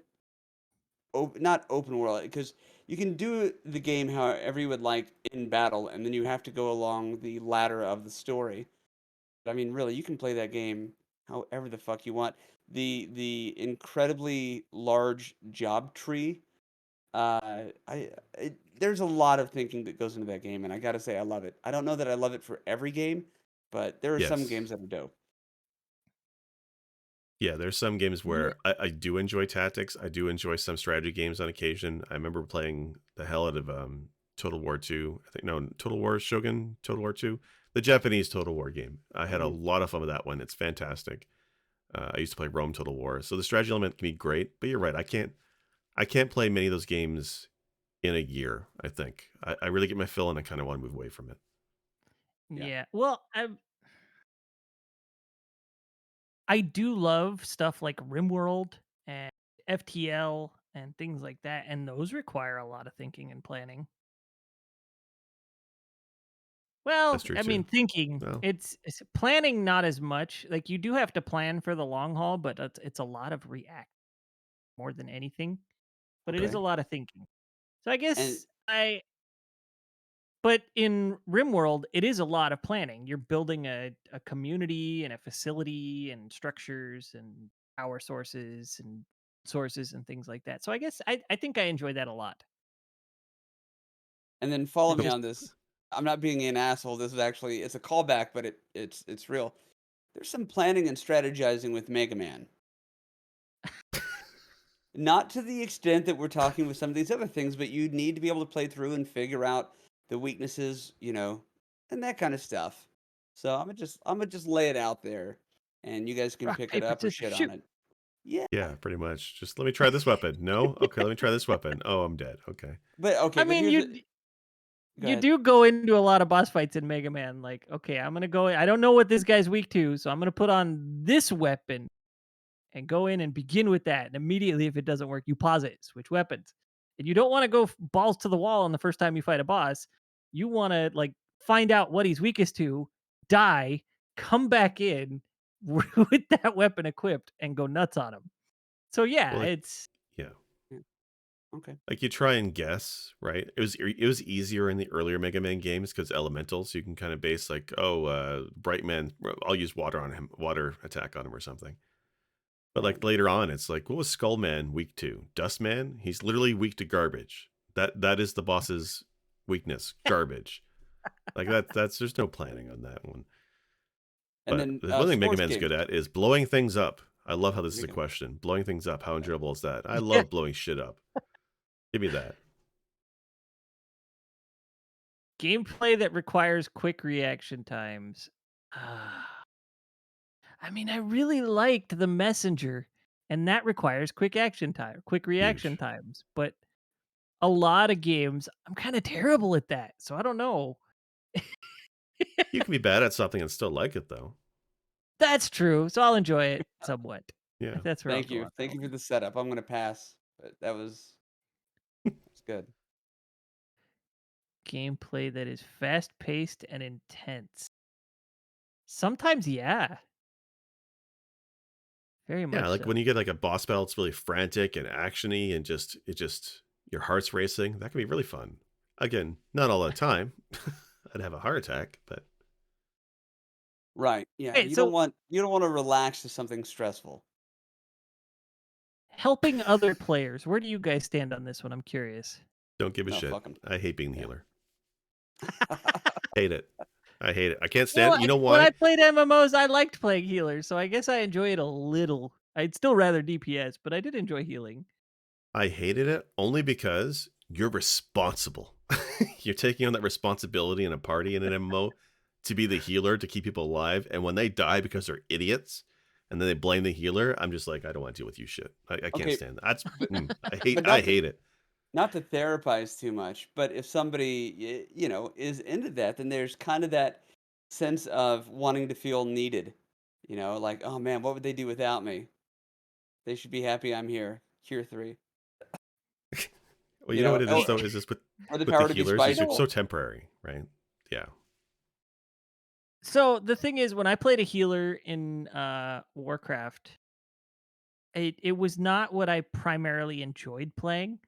Speaker 2: not open world, because you can do the game however you would like in battle, and then you have to go along the ladder of the story. I mean, really, you can play that game however the fuck you want. The incredibly large job tree. There's a lot of thinking that goes into that game, and I gotta say, I love it. I don't know that I love it for every game, but there are some
Speaker 3: Yes.
Speaker 2: games that are dope.
Speaker 3: Yeah, there's some games
Speaker 1: Yeah.
Speaker 3: where I do enjoy tactics. I do enjoy some strategy games on occasion. I remember playing the hell out of Total War 2. I think no, Total War Shogun, Total War 2, the Japanese Total War game. I had a
Speaker 2: Mhm.
Speaker 3: lot of fun with that one. It's fantastic. I used to play Rome Total War. So the strategy element can be great, but you're right. I can't play many of those games in a year, I think. I really get my fill and I kind of want to move away from it.
Speaker 2: Yeah.
Speaker 1: Yeah. Well, I do love stuff like RimWorld and FTL and things like that, and those require a lot of thinking and planning.
Speaker 3: That's
Speaker 1: Well,
Speaker 3: true
Speaker 1: I mean,
Speaker 3: too.
Speaker 1: thinking.
Speaker 3: Well,
Speaker 1: It's planning not as much. Like you do have to plan for the long haul, but it's a lot of react more than anything. But it is
Speaker 2: Okay.
Speaker 1: a lot of thinking. So I
Speaker 2: And
Speaker 1: guess I but in RimWorld, it is a lot of planning. You're building a community and a facility and structures and power sources and things like that. So I guess I think I enjoy that a lot.
Speaker 2: and then follow
Speaker 1: And
Speaker 2: me
Speaker 1: just
Speaker 2: on this. I'm not being an asshole. This is actually it's a callback, but it's real. There's some planning and strategizing with Mega Man. Not to the extent that we're talking with some of these other things, but you need to be able to play through and figure out the weaknesses, and that kind of stuff. So I'm gonna just lay it out there, and you guys can
Speaker 1: rock,
Speaker 2: pick it
Speaker 1: paper,
Speaker 2: up or
Speaker 1: scissors,
Speaker 2: shit on
Speaker 1: shoot.
Speaker 2: it. Yeah,
Speaker 3: yeah, pretty much. Just let me try this weapon. No? Okay, let me try this weapon. Oh, I'm dead. Okay.
Speaker 2: but okay,
Speaker 1: I
Speaker 2: but
Speaker 1: mean,
Speaker 2: here's the. Go
Speaker 1: you
Speaker 2: ahead.
Speaker 1: do go into a lot of boss fights in Mega Man. Like, okay, I'm gonna go. I don't know what this guy's weak to, so I'm gonna put on this weapon and go in and begin with that. And immediately, if it doesn't work, you pause it, switch weapons. And you don't want to go balls to the wall on the first time you fight a boss. You want to like find out what he's weakest to, die, come back in with that weapon equipped, and go nuts on him. So yeah,
Speaker 3: Well, like,
Speaker 1: it's
Speaker 3: yeah.
Speaker 2: Yeah, okay.
Speaker 3: Like you try and guess, right? It was easier in the earlier Mega Man games because elementals you can kind of base like, oh, Bright Man, I'll use water on him, water attack on him or something. But like later on, it's like, what was Skullman weak to? Dustman? He's literally weak to garbage. That is the boss's weakness, garbage. Like that's there's no planning on that one.
Speaker 2: And
Speaker 3: But
Speaker 2: then
Speaker 3: there's one thing Mega
Speaker 2: sports
Speaker 3: Man's
Speaker 2: games.
Speaker 3: good at is blowing things up. I love how this
Speaker 2: There
Speaker 3: is
Speaker 2: we
Speaker 3: a
Speaker 2: go.
Speaker 3: question. Blowing things up. How
Speaker 2: Yeah.
Speaker 3: enjoyable is that? I
Speaker 1: Yeah.
Speaker 3: love blowing shit up. Give me that.
Speaker 1: Gameplay that requires quick reaction times. Ah, I mean, I really liked The Messenger, and that requires quick reaction
Speaker 3: Huge.
Speaker 1: times. But a lot of games, I'm kind of terrible at that. So I don't know.
Speaker 3: You can be bad at something and still like it though.
Speaker 1: That's true. So I'll enjoy it somewhat.
Speaker 3: Yeah.
Speaker 1: That's where I'll
Speaker 2: Thank
Speaker 1: go
Speaker 2: you.
Speaker 1: on that
Speaker 2: Thank you for
Speaker 1: one.
Speaker 2: the setup. I'm gonna pass, but that's good.
Speaker 1: Gameplay that is fast paced and intense. Sometimes, yeah, very
Speaker 3: Yeah,
Speaker 1: much
Speaker 3: like
Speaker 1: so.
Speaker 3: when you get like a boss battle, it's really frantic and actiony and just your heart's racing. That can be really fun. Again, not all the time. I'd have a heart attack, but
Speaker 2: Right. Yeah.
Speaker 1: Okay, so
Speaker 2: You don't want to relax to something stressful.
Speaker 1: helping other players, where do you guys stand on this one? I'm curious.
Speaker 3: don't give a
Speaker 2: No,
Speaker 3: shit.
Speaker 2: fuck them.
Speaker 3: I hate being the
Speaker 2: Yeah.
Speaker 3: healer. Hate it. I hate it. I can't
Speaker 1: You know,
Speaker 3: stand it. You know
Speaker 1: when I
Speaker 3: why?
Speaker 1: played MMOs, I liked playing healers, so I guess I enjoy it a little. I'd still rather DPS, but I did enjoy healing.
Speaker 3: I hated it only because you're responsible. You're taking on that responsibility in a party in an MMO to be the healer to keep people alive. And when they die because they're idiots and then they blame the healer, I'm just like, I don't want to deal with you shit. I can't
Speaker 2: Okay,
Speaker 3: stand that. That's
Speaker 2: but but
Speaker 3: I hate it.
Speaker 2: not to therapize too much, but if somebody is into that, then there's kind of that sense of wanting to feel needed. Like, oh man, what would they do without me? They should be happy I'm here. Cure 3.
Speaker 3: Well, you know what it is
Speaker 1: Yeah,
Speaker 3: though, is this
Speaker 2: Or the
Speaker 3: with the
Speaker 2: power to be
Speaker 3: healers
Speaker 1: you
Speaker 3: is
Speaker 1: know
Speaker 3: you're
Speaker 2: spiteful.
Speaker 3: so temporary, right? Yeah.
Speaker 1: so the thing is, when I played a healer in Warcraft, it was not what I primarily enjoyed playing.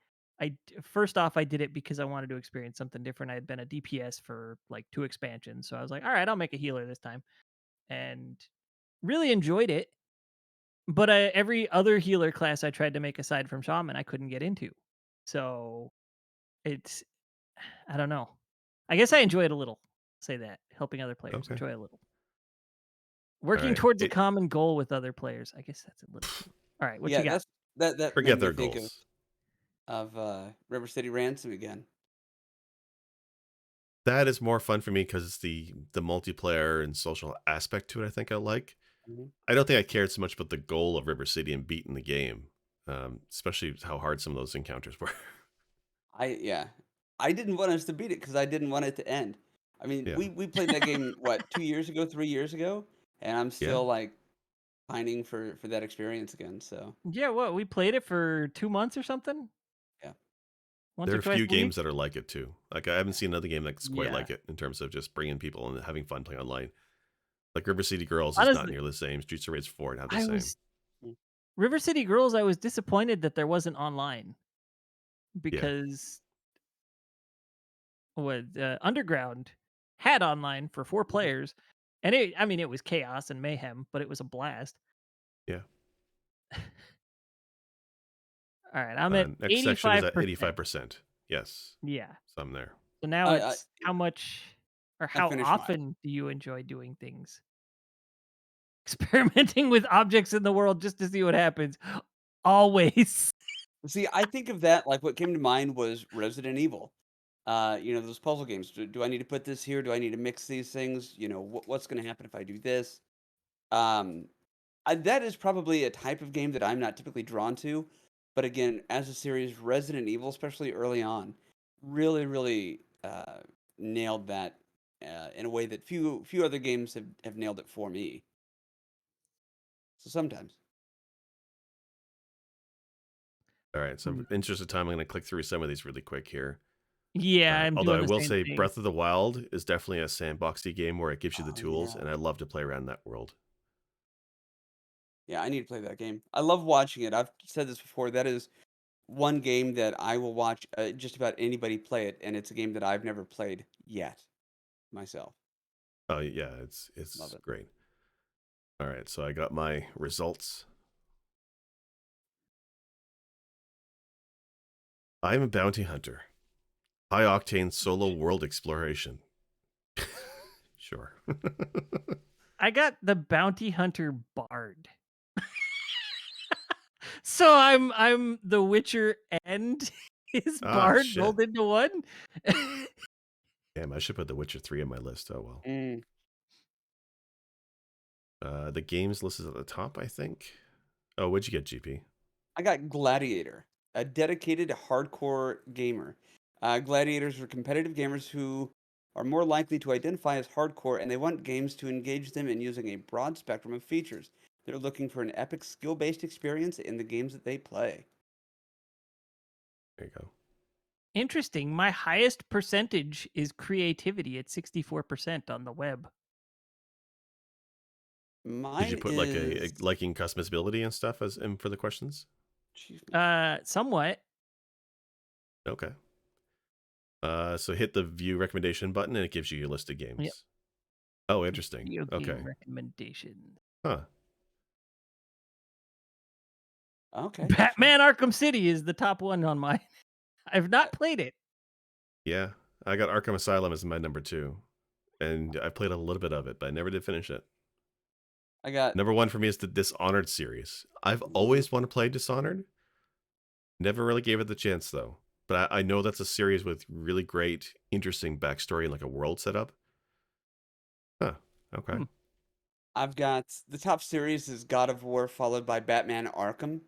Speaker 1: First off, I did it because I wanted to experience something different. I had been a DPS for like 2 expansions, so I was like, "All right, I'll make a healer this time." And really enjoyed it, but every other healer class I tried to make aside from shaman, I couldn't get into. So, it's I don't know. I guess I enjoy it a little. Say that, helping other players,
Speaker 3: Okay.
Speaker 1: enjoy a little.
Speaker 3: All
Speaker 1: Working
Speaker 3: right.
Speaker 1: towards a common goal with other players, I guess that's a little too. All right, what you
Speaker 2: Yeah,
Speaker 1: got?
Speaker 2: that made
Speaker 3: Forget
Speaker 2: me
Speaker 3: their
Speaker 2: think
Speaker 3: goals.
Speaker 2: of River City Ransom again.
Speaker 3: That is more fun for me because it's the multiplayer and social aspect to it. I think I like.
Speaker 2: Mhm.
Speaker 3: I don't think I cared so much about the goal of River City and beating the game, especially how hard some of those encounters were.
Speaker 2: Yeah. I didn't want us to beat it because I didn't want it to end. I mean,
Speaker 3: Yeah,
Speaker 2: we played that game, what, 2 years ago, 3 years ago, and I'm
Speaker 3: yeah.
Speaker 2: still, like, pining for that experience again, so,
Speaker 1: Yeah, what, we played it for 2 months or something?
Speaker 2: yeah.
Speaker 1: Once
Speaker 3: There
Speaker 1: or
Speaker 3: are a
Speaker 1: twice
Speaker 3: few
Speaker 1: a week?
Speaker 3: games that are like it too. Like I haven't
Speaker 2: Yeah.
Speaker 3: seen another game that's quite
Speaker 1: Yeah.
Speaker 3: like it in terms of just bringing people and having fun playing online. Like River City Girls is not
Speaker 1: Honestly,
Speaker 3: near the same. Streets of Rage 4 not the
Speaker 1: I
Speaker 3: same.
Speaker 1: was
Speaker 2: Mm.
Speaker 1: River City Girls, I was disappointed that there wasn't online
Speaker 3: Yeah.
Speaker 1: because what, Underground had online for 4
Speaker 2: Mhm.
Speaker 1: players, and I mean, it was chaos and mayhem, but it was a blast.
Speaker 3: Yeah.
Speaker 1: Alright, I'm at
Speaker 3: Next section is at
Speaker 1: 85%.
Speaker 3: 85%. Yes.
Speaker 1: Yeah.
Speaker 3: So I'm there.
Speaker 1: So now
Speaker 2: I I
Speaker 1: it's how much or
Speaker 2: I
Speaker 1: how
Speaker 2: finished mine.
Speaker 1: often do you enjoy doing things? Experimenting with objects in the world just to see what happens. Always.
Speaker 2: See, I think of that like, what came to mind was Resident Evil. Those puzzle games. Do I need to put this here? Do I need to mix these things? What's gonna happen if I do this? Um that is probably a type of game that I'm not typically drawn to, but again, as a series, Resident Evil, especially early on, really, really, nailed that, in a way that few other games have nailed it for me. So sometimes.
Speaker 3: All right. So
Speaker 1: Hmm.
Speaker 3: in interest of time, I'm going to click through some of these really quick here.
Speaker 1: Yeah, I'm
Speaker 3: Although
Speaker 1: doing
Speaker 3: I
Speaker 1: the
Speaker 3: will
Speaker 1: same
Speaker 3: say
Speaker 1: thing.
Speaker 3: Breath of the Wild is definitely a sandboxy game where it gives you the
Speaker 2: Oh,
Speaker 3: tools,
Speaker 2: yeah.
Speaker 3: and I love to play around that world.
Speaker 2: Yeah, I need to play that game. I love watching it. I've said this before, that is one game that I will watch, just about anybody play it, and it's a game that I've never played yet myself.
Speaker 3: Oh yeah,
Speaker 2: Love
Speaker 3: it's
Speaker 2: it.
Speaker 3: great. All right, so I got my results. I'm a bounty hunter. High octane solo world exploration. Sure.
Speaker 1: I got the bounty hunter bard. So I'm the Witcher and his
Speaker 3: Ah,
Speaker 1: bard
Speaker 3: shit.
Speaker 1: rolled into one.
Speaker 3: Damn, I should put The Witcher 3 on my list. Oh, well.
Speaker 2: Mm.
Speaker 3: The games list is at the top, I think. Oh, what'd you get, GP?
Speaker 2: I got Gladiator, a dedicated hardcore gamer. Gladiators are competitive gamers who are more likely to identify as hardcore, and they want games to engage them in using a broad spectrum of features. They're looking for an epic skill-based experience in the games that they play.
Speaker 3: There you go.
Speaker 1: Interesting. My highest percentage is creativity at 64% on the web.
Speaker 3: Did you
Speaker 2: Mine
Speaker 3: put like a
Speaker 2: is
Speaker 3: liking customizability and stuff as in for the questions?
Speaker 2: achievement.
Speaker 1: Somewhat.
Speaker 3: Okay. So hit the view recommendation button and it gives you your list of
Speaker 1: Yep.
Speaker 3: games. Oh, interesting.
Speaker 1: Video game
Speaker 3: Okay.
Speaker 1: recommendation.
Speaker 3: Huh.
Speaker 2: Okay, sure.
Speaker 1: Batman Arkham City is the top one on mine. I've not played it.
Speaker 3: Yeah. I got Arkham Asylum as my number 2. And I played a little bit of it, but I never did finish it.
Speaker 2: I got
Speaker 3: Number 1 for me is the Dishonored series. I've
Speaker 2: ooh,
Speaker 3: always wanted to play Dishonored. Never really gave it the chance though. But I know that's a series with really great, interesting backstory and like a world setup. Huh. Okay.
Speaker 1: Hmm.
Speaker 2: I've got the top series is God of War followed by Batman Arkham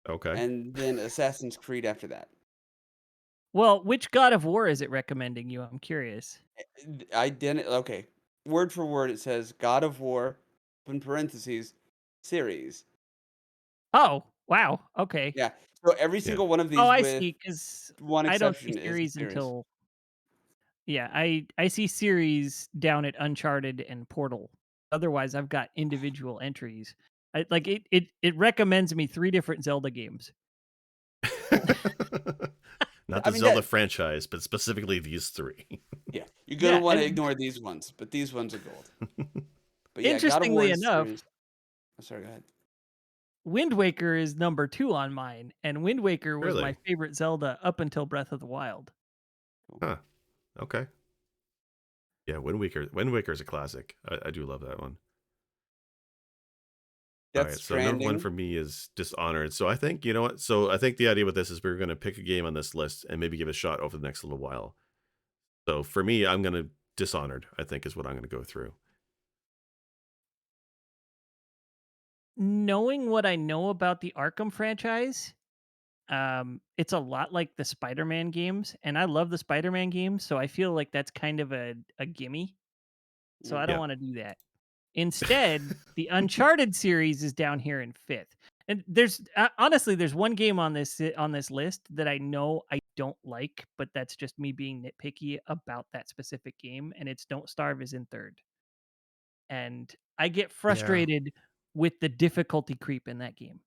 Speaker 3: Okay.
Speaker 2: and then Assassin's Creed after that.
Speaker 1: Well, which God of War is it recommending you? I'm curious.
Speaker 2: I didn't okay. Word for word it says God of War in parentheses series.
Speaker 1: Oh, wow. Okay.
Speaker 2: Yeah. So every
Speaker 3: Yeah.
Speaker 2: single one of
Speaker 1: Oh,
Speaker 2: these
Speaker 1: I
Speaker 2: with
Speaker 1: see. Because
Speaker 2: one
Speaker 1: I don't see
Speaker 2: exception is a
Speaker 1: series
Speaker 2: series.
Speaker 1: until yeah, I see series down at Uncharted and Portal. Otherwise, I've got individual entries. It recommends me 3 different Zelda games.
Speaker 3: Not
Speaker 2: I
Speaker 3: the
Speaker 2: mean
Speaker 3: Zelda
Speaker 2: that
Speaker 3: franchise, but specifically these 3.
Speaker 2: yeah, you're gonna
Speaker 1: Yeah,
Speaker 2: want to
Speaker 1: and
Speaker 2: ignore these ones, but these ones are gold. But yeah, God of War
Speaker 1: interestingly
Speaker 2: is
Speaker 1: enough,
Speaker 2: series. Oh, sorry, go ahead.
Speaker 1: Wind Waker is number 2 on mine, and Wind Waker was my
Speaker 3: Really?
Speaker 1: favorite Zelda up until Breath of the Wild.
Speaker 2: Cool.
Speaker 3: Huh. Okay. Yeah, Wind Waker. Wind Waker is a classic. I do love that one. All
Speaker 2: Death
Speaker 3: right, so number 1
Speaker 2: Stranding.
Speaker 3: for me is Dishonored. So I think, you know what? So I think the idea with this is we're going to pick a game on this list and maybe give it a shot over the next little while. So for me, I'm going to Dishonored, I think is what I'm going to go through.
Speaker 1: Knowing what I know about the Arkham franchise, it's a lot like the Spider-Man games, and I love the Spider-Man games, so I feel like that's kind of a gimme. So I
Speaker 2: Mm.
Speaker 1: don't
Speaker 3: Yeah.
Speaker 1: wanna do that. Instead, the Uncharted series is down here in 5th. And there's honestly, there's one game on this list that I know I don't like, but that's just me being nitpicky about that specific game, and it's Don't Starve is in 3rd. And I get
Speaker 3: Yeah.
Speaker 1: frustrated with the difficulty creep in that game.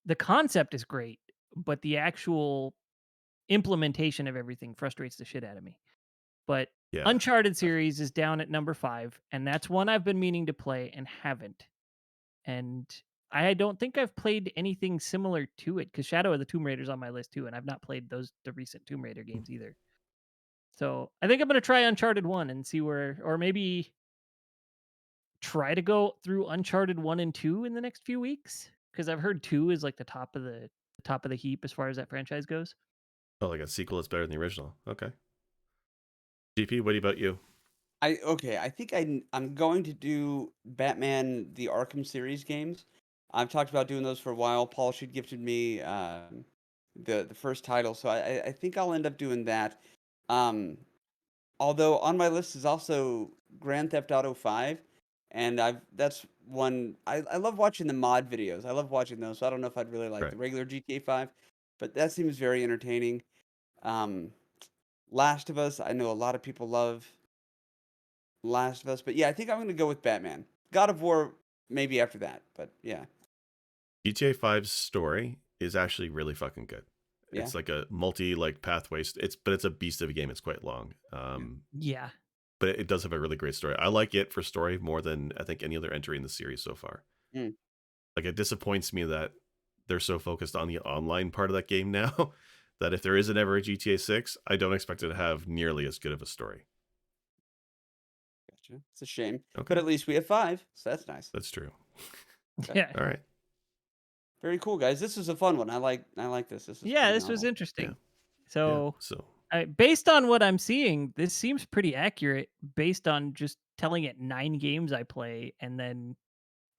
Speaker 1: The concept is great, but the actual implementation of everything frustrates the shit out of me. But
Speaker 3: Yeah.
Speaker 1: Uncharted series is down at number 5, and that's one I've been meaning to play and haven't. And I don't think I've played anything similar to it because Shadow of the Tomb Raider's on my list too, and I've not played the recent Tomb Raider games either. So I think I'm gonna try Uncharted 1 and see where, or maybe try to go through Uncharted 1 and 2 in the next few weeks because I've heard 2 is like the top of the heap as far as that franchise goes.
Speaker 3: Oh, like a sequel is better than the original. Okay. GP, what about you?
Speaker 2: I think I'm going to do Batman the Arkham series games. I've talked about doing those for a while. Paul should gifted me the first title, so I think I'll end up doing that. Um, although on my list is also Grand Theft Auto 5, and I've that's one I love watching the mod videos. I love watching those. So I don't know if I'd really like the
Speaker 3: Right.
Speaker 2: regular GTA 5, but that seems very entertaining. Um, Last of Us, I know a lot of people love Last of Us, but yeah, I think I'm gonna go with Batman. God of War maybe after that, but yeah,
Speaker 3: GTA 5's story is actually really fucking good.
Speaker 2: yeah,
Speaker 3: It's like a multi like pathways. It's a beast of a game. It's quite long.
Speaker 2: yeah.
Speaker 1: Yeah.
Speaker 3: But it does have a really great story. I like it for story more than I think any other entry in the series so far.
Speaker 2: Mm.
Speaker 3: Like it disappoints me that they're so focused on the online part of that game now that if there isn't ever a GTA 6, I don't expect it to have nearly as good of a story.
Speaker 2: Gotcha. It's a shame, but
Speaker 3: Okay,
Speaker 2: at least we have 5, so that's nice.
Speaker 3: that's true.
Speaker 2: Okay.
Speaker 1: Yeah.
Speaker 3: All right.
Speaker 2: Very cool, guys. This was a fun one. I like this. This is
Speaker 1: Yeah,
Speaker 2: pretty
Speaker 1: this was
Speaker 2: novel.
Speaker 3: Yeah.
Speaker 1: interesting.
Speaker 3: Yeah.
Speaker 1: So,
Speaker 3: So
Speaker 1: based on what I'm seeing, this seems pretty accurate based on just telling it 9 games I play and then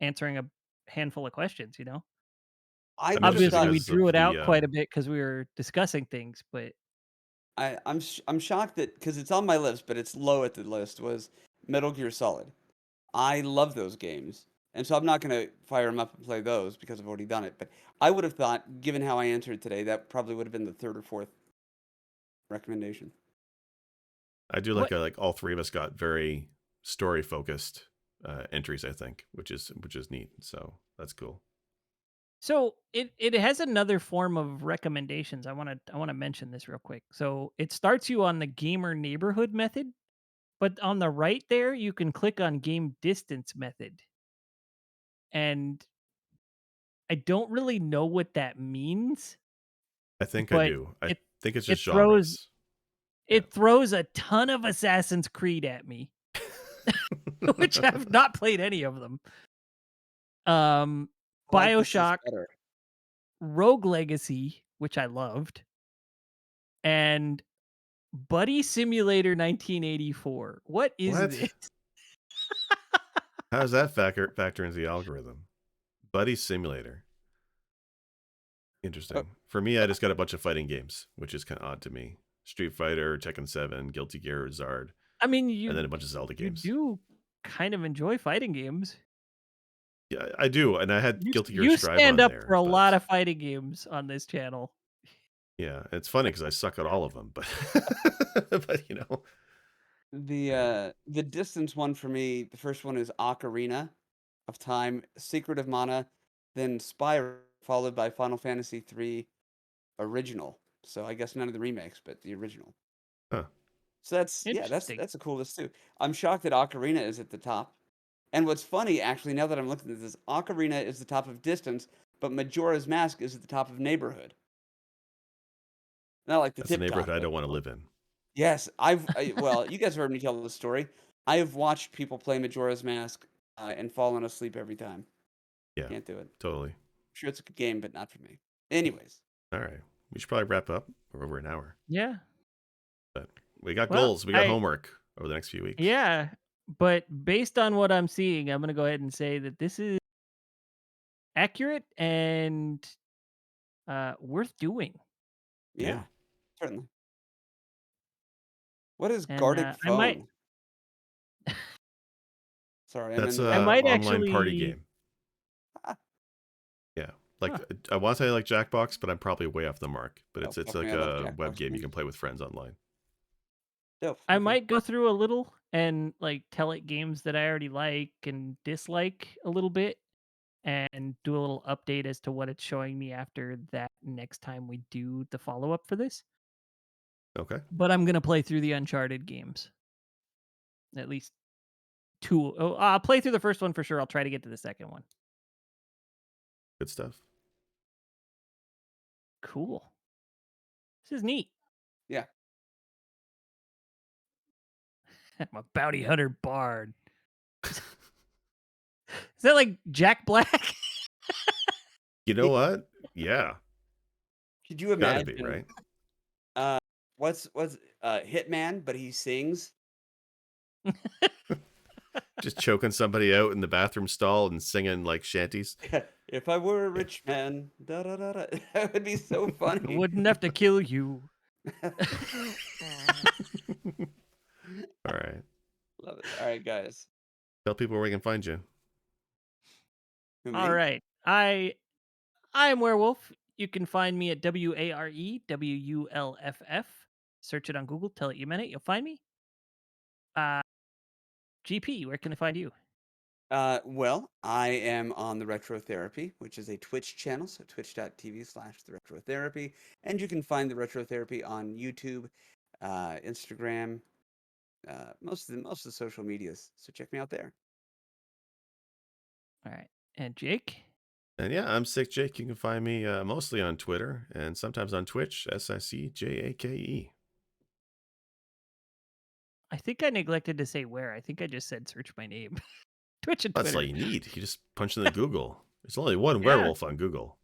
Speaker 1: answering a handful of questions, you know?
Speaker 2: I
Speaker 3: I mean,
Speaker 2: would have
Speaker 3: just
Speaker 1: Obviously,
Speaker 2: thought
Speaker 1: we
Speaker 3: because
Speaker 1: drew
Speaker 3: of
Speaker 1: it
Speaker 3: the
Speaker 1: out quite a bit because we were discussing things, but
Speaker 2: I'm shocked that because it's on my list, but it's low at the list was Metal Gear Solid. I love those games, and so I'm not gonna fire them up and play those because I've already done it. But I would have thought, given how I answered today, that probably would have been the third or fourth recommendation.
Speaker 3: I do
Speaker 1: what
Speaker 3: like all three of us got very story focused entries, I think, which is neat. So that's cool.
Speaker 1: so it has another form of recommendations. I wanna mention this real quick. So, it starts you on the gamer neighborhood method, but on the right there, you can click on game distance method, and I don't really know what that means,
Speaker 3: I think I
Speaker 1: but
Speaker 3: do. I
Speaker 1: it
Speaker 3: think it's
Speaker 1: it
Speaker 3: just
Speaker 1: throws
Speaker 3: genres. Yeah.
Speaker 1: it throws a ton of Assassin's Creed at me, which I've not played any of them. Um,
Speaker 2: I like this is
Speaker 1: BioShock,
Speaker 2: better.
Speaker 1: Rogue Legacy, which I loved, and Buddy Simulator 1984. What is this?
Speaker 3: What? How does that factor into the algorithm? Buddy Simulator.
Speaker 2: Oh,
Speaker 3: Interesting. For me, I just got a bunch of fighting games, which is kind of odd to me. Street Fighter, Tekken 7, Guilty Gear, Zard,
Speaker 1: I mean,
Speaker 3: and then a bunch of Zelda
Speaker 1: you
Speaker 3: games.
Speaker 1: do kind of enjoy fighting games.
Speaker 3: Yeah, I do, and I had Guilty Gear
Speaker 1: You
Speaker 3: Strive
Speaker 1: stand
Speaker 3: on
Speaker 1: up for
Speaker 3: there,
Speaker 1: a lot
Speaker 3: but
Speaker 1: of fighting games on this channel.
Speaker 3: yeah, it's funny because I suck at all of them, but but yeah.
Speaker 2: the distance one for me, the first one is Ocarina of Time, Secret of Mana, then Spyro, followed by Final Fantasy 3 original. So I guess none of the remakes, but the original.
Speaker 3: Huh.
Speaker 2: So that's yeah,
Speaker 1: Interesting.
Speaker 2: that's a cool list too. I'm shocked that Ocarina is at the top. And what's funny, actually, now that I'm looking at this, Ocarina is the top of distance, but Majora's Mask is at the top of neighborhood. Not like the
Speaker 3: That's a
Speaker 2: tip
Speaker 3: neighborhood
Speaker 2: top,
Speaker 3: I
Speaker 2: but
Speaker 3: don't want to live in.
Speaker 2: yes, well, you guys have heard me tell this story. I have watched people play Majora's Mask and fallen asleep every time.
Speaker 3: Yeah,
Speaker 2: Can't do it.
Speaker 3: totally.
Speaker 2: Sure, it's a good game, but not for me. Anyways,
Speaker 3: All right. We should probably wrap up. We're over an hour.
Speaker 1: Yeah.
Speaker 3: But we got
Speaker 1: Well,
Speaker 3: goals. We got homework over the next few weeks.
Speaker 1: yeah, but based on what I'm seeing, I'm gonna go ahead and say that this is accurate and worth doing.
Speaker 3: Yeah.
Speaker 2: yeah, certainly. What is
Speaker 1: And
Speaker 2: guarded
Speaker 1: I might
Speaker 2: phone? Sorry, I'm in
Speaker 3: That's
Speaker 2: the
Speaker 1: I
Speaker 2: wrong.
Speaker 3: a
Speaker 1: might
Speaker 3: online party
Speaker 1: actually
Speaker 3: game.
Speaker 2: Ah,
Speaker 3: Yeah.
Speaker 1: huh,
Speaker 3: Like I want to say like Jackbox, but I'm probably way off the mark. But
Speaker 2: oh,
Speaker 3: it's
Speaker 2: fuck me,
Speaker 3: like
Speaker 2: I love
Speaker 3: a web
Speaker 2: Jackbox
Speaker 3: game you
Speaker 2: games.
Speaker 3: can play with friends online.
Speaker 2: Dope.
Speaker 1: I
Speaker 2: Okay.
Speaker 1: might go through a little and like tell it games that I already like and dislike a little bit and do a little update as to what it's showing me after that next time we do the follow up for this.
Speaker 3: Okay.
Speaker 1: But I'm gonna play through the Uncharted games. At least two. Oh, I'll play through the first one for sure. I'll try to get to the second one.
Speaker 3: Good stuff.
Speaker 1: Cool. This is neat.
Speaker 2: Yeah.
Speaker 1: I'm a bounty hunter bard. Is that like Jack Black?
Speaker 3: You know what? Yeah.
Speaker 2: Could you
Speaker 3: Gotta be,
Speaker 2: imagine?
Speaker 3: right?
Speaker 2: Uh, what's Hitman? But he sings.
Speaker 3: Just choking somebody out in the bathroom stall and singing like shanties.
Speaker 2: If I were a
Speaker 3: Yeah.
Speaker 2: rich man, da da da da. That would be so funny.
Speaker 1: Wouldn't have to kill you.
Speaker 3: All right.
Speaker 2: Love it. All right, guys.
Speaker 3: Tell people where we can find you.
Speaker 2: Who
Speaker 1: All
Speaker 2: me?
Speaker 1: right. I am Werewolf. You can find me at WAREWULFF. Search it on Google. Tell it you meant it. You'll find me. Uh, GP, where can I find you?
Speaker 2: Well, I am on the Retro Therapy, which is a Twitch channel, so twitch.tv/the Retro Therapy, and you can find the Retro Therapy on YouTube, Instagram, most of the social medias. So check me out there.
Speaker 1: All right. And Jake?
Speaker 3: And yeah, I'm Sick Jake. You can find me mostly on Twitter and sometimes on Twitch, SICJAKE.
Speaker 1: I think I neglected to say where. I think I just said search my name. Twitch and
Speaker 3: That's all
Speaker 1: Twitter.
Speaker 3: you need. You just punch in the Google. There's only one
Speaker 1: Yeah.
Speaker 3: werewolf on Google.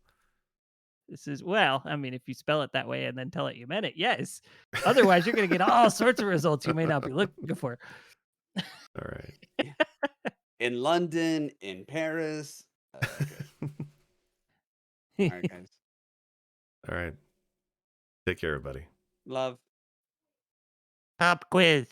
Speaker 1: This is well, I mean, if you spell it that way and then tell it you meant it, yes. Otherwise, you're gonna get all sorts of results you may not be looking for.
Speaker 3: All right.
Speaker 2: Yeah. In London, in Paris. Okay. All right, guys.
Speaker 3: All right. Take care, everybody.
Speaker 2: Love.
Speaker 1: Pop quiz.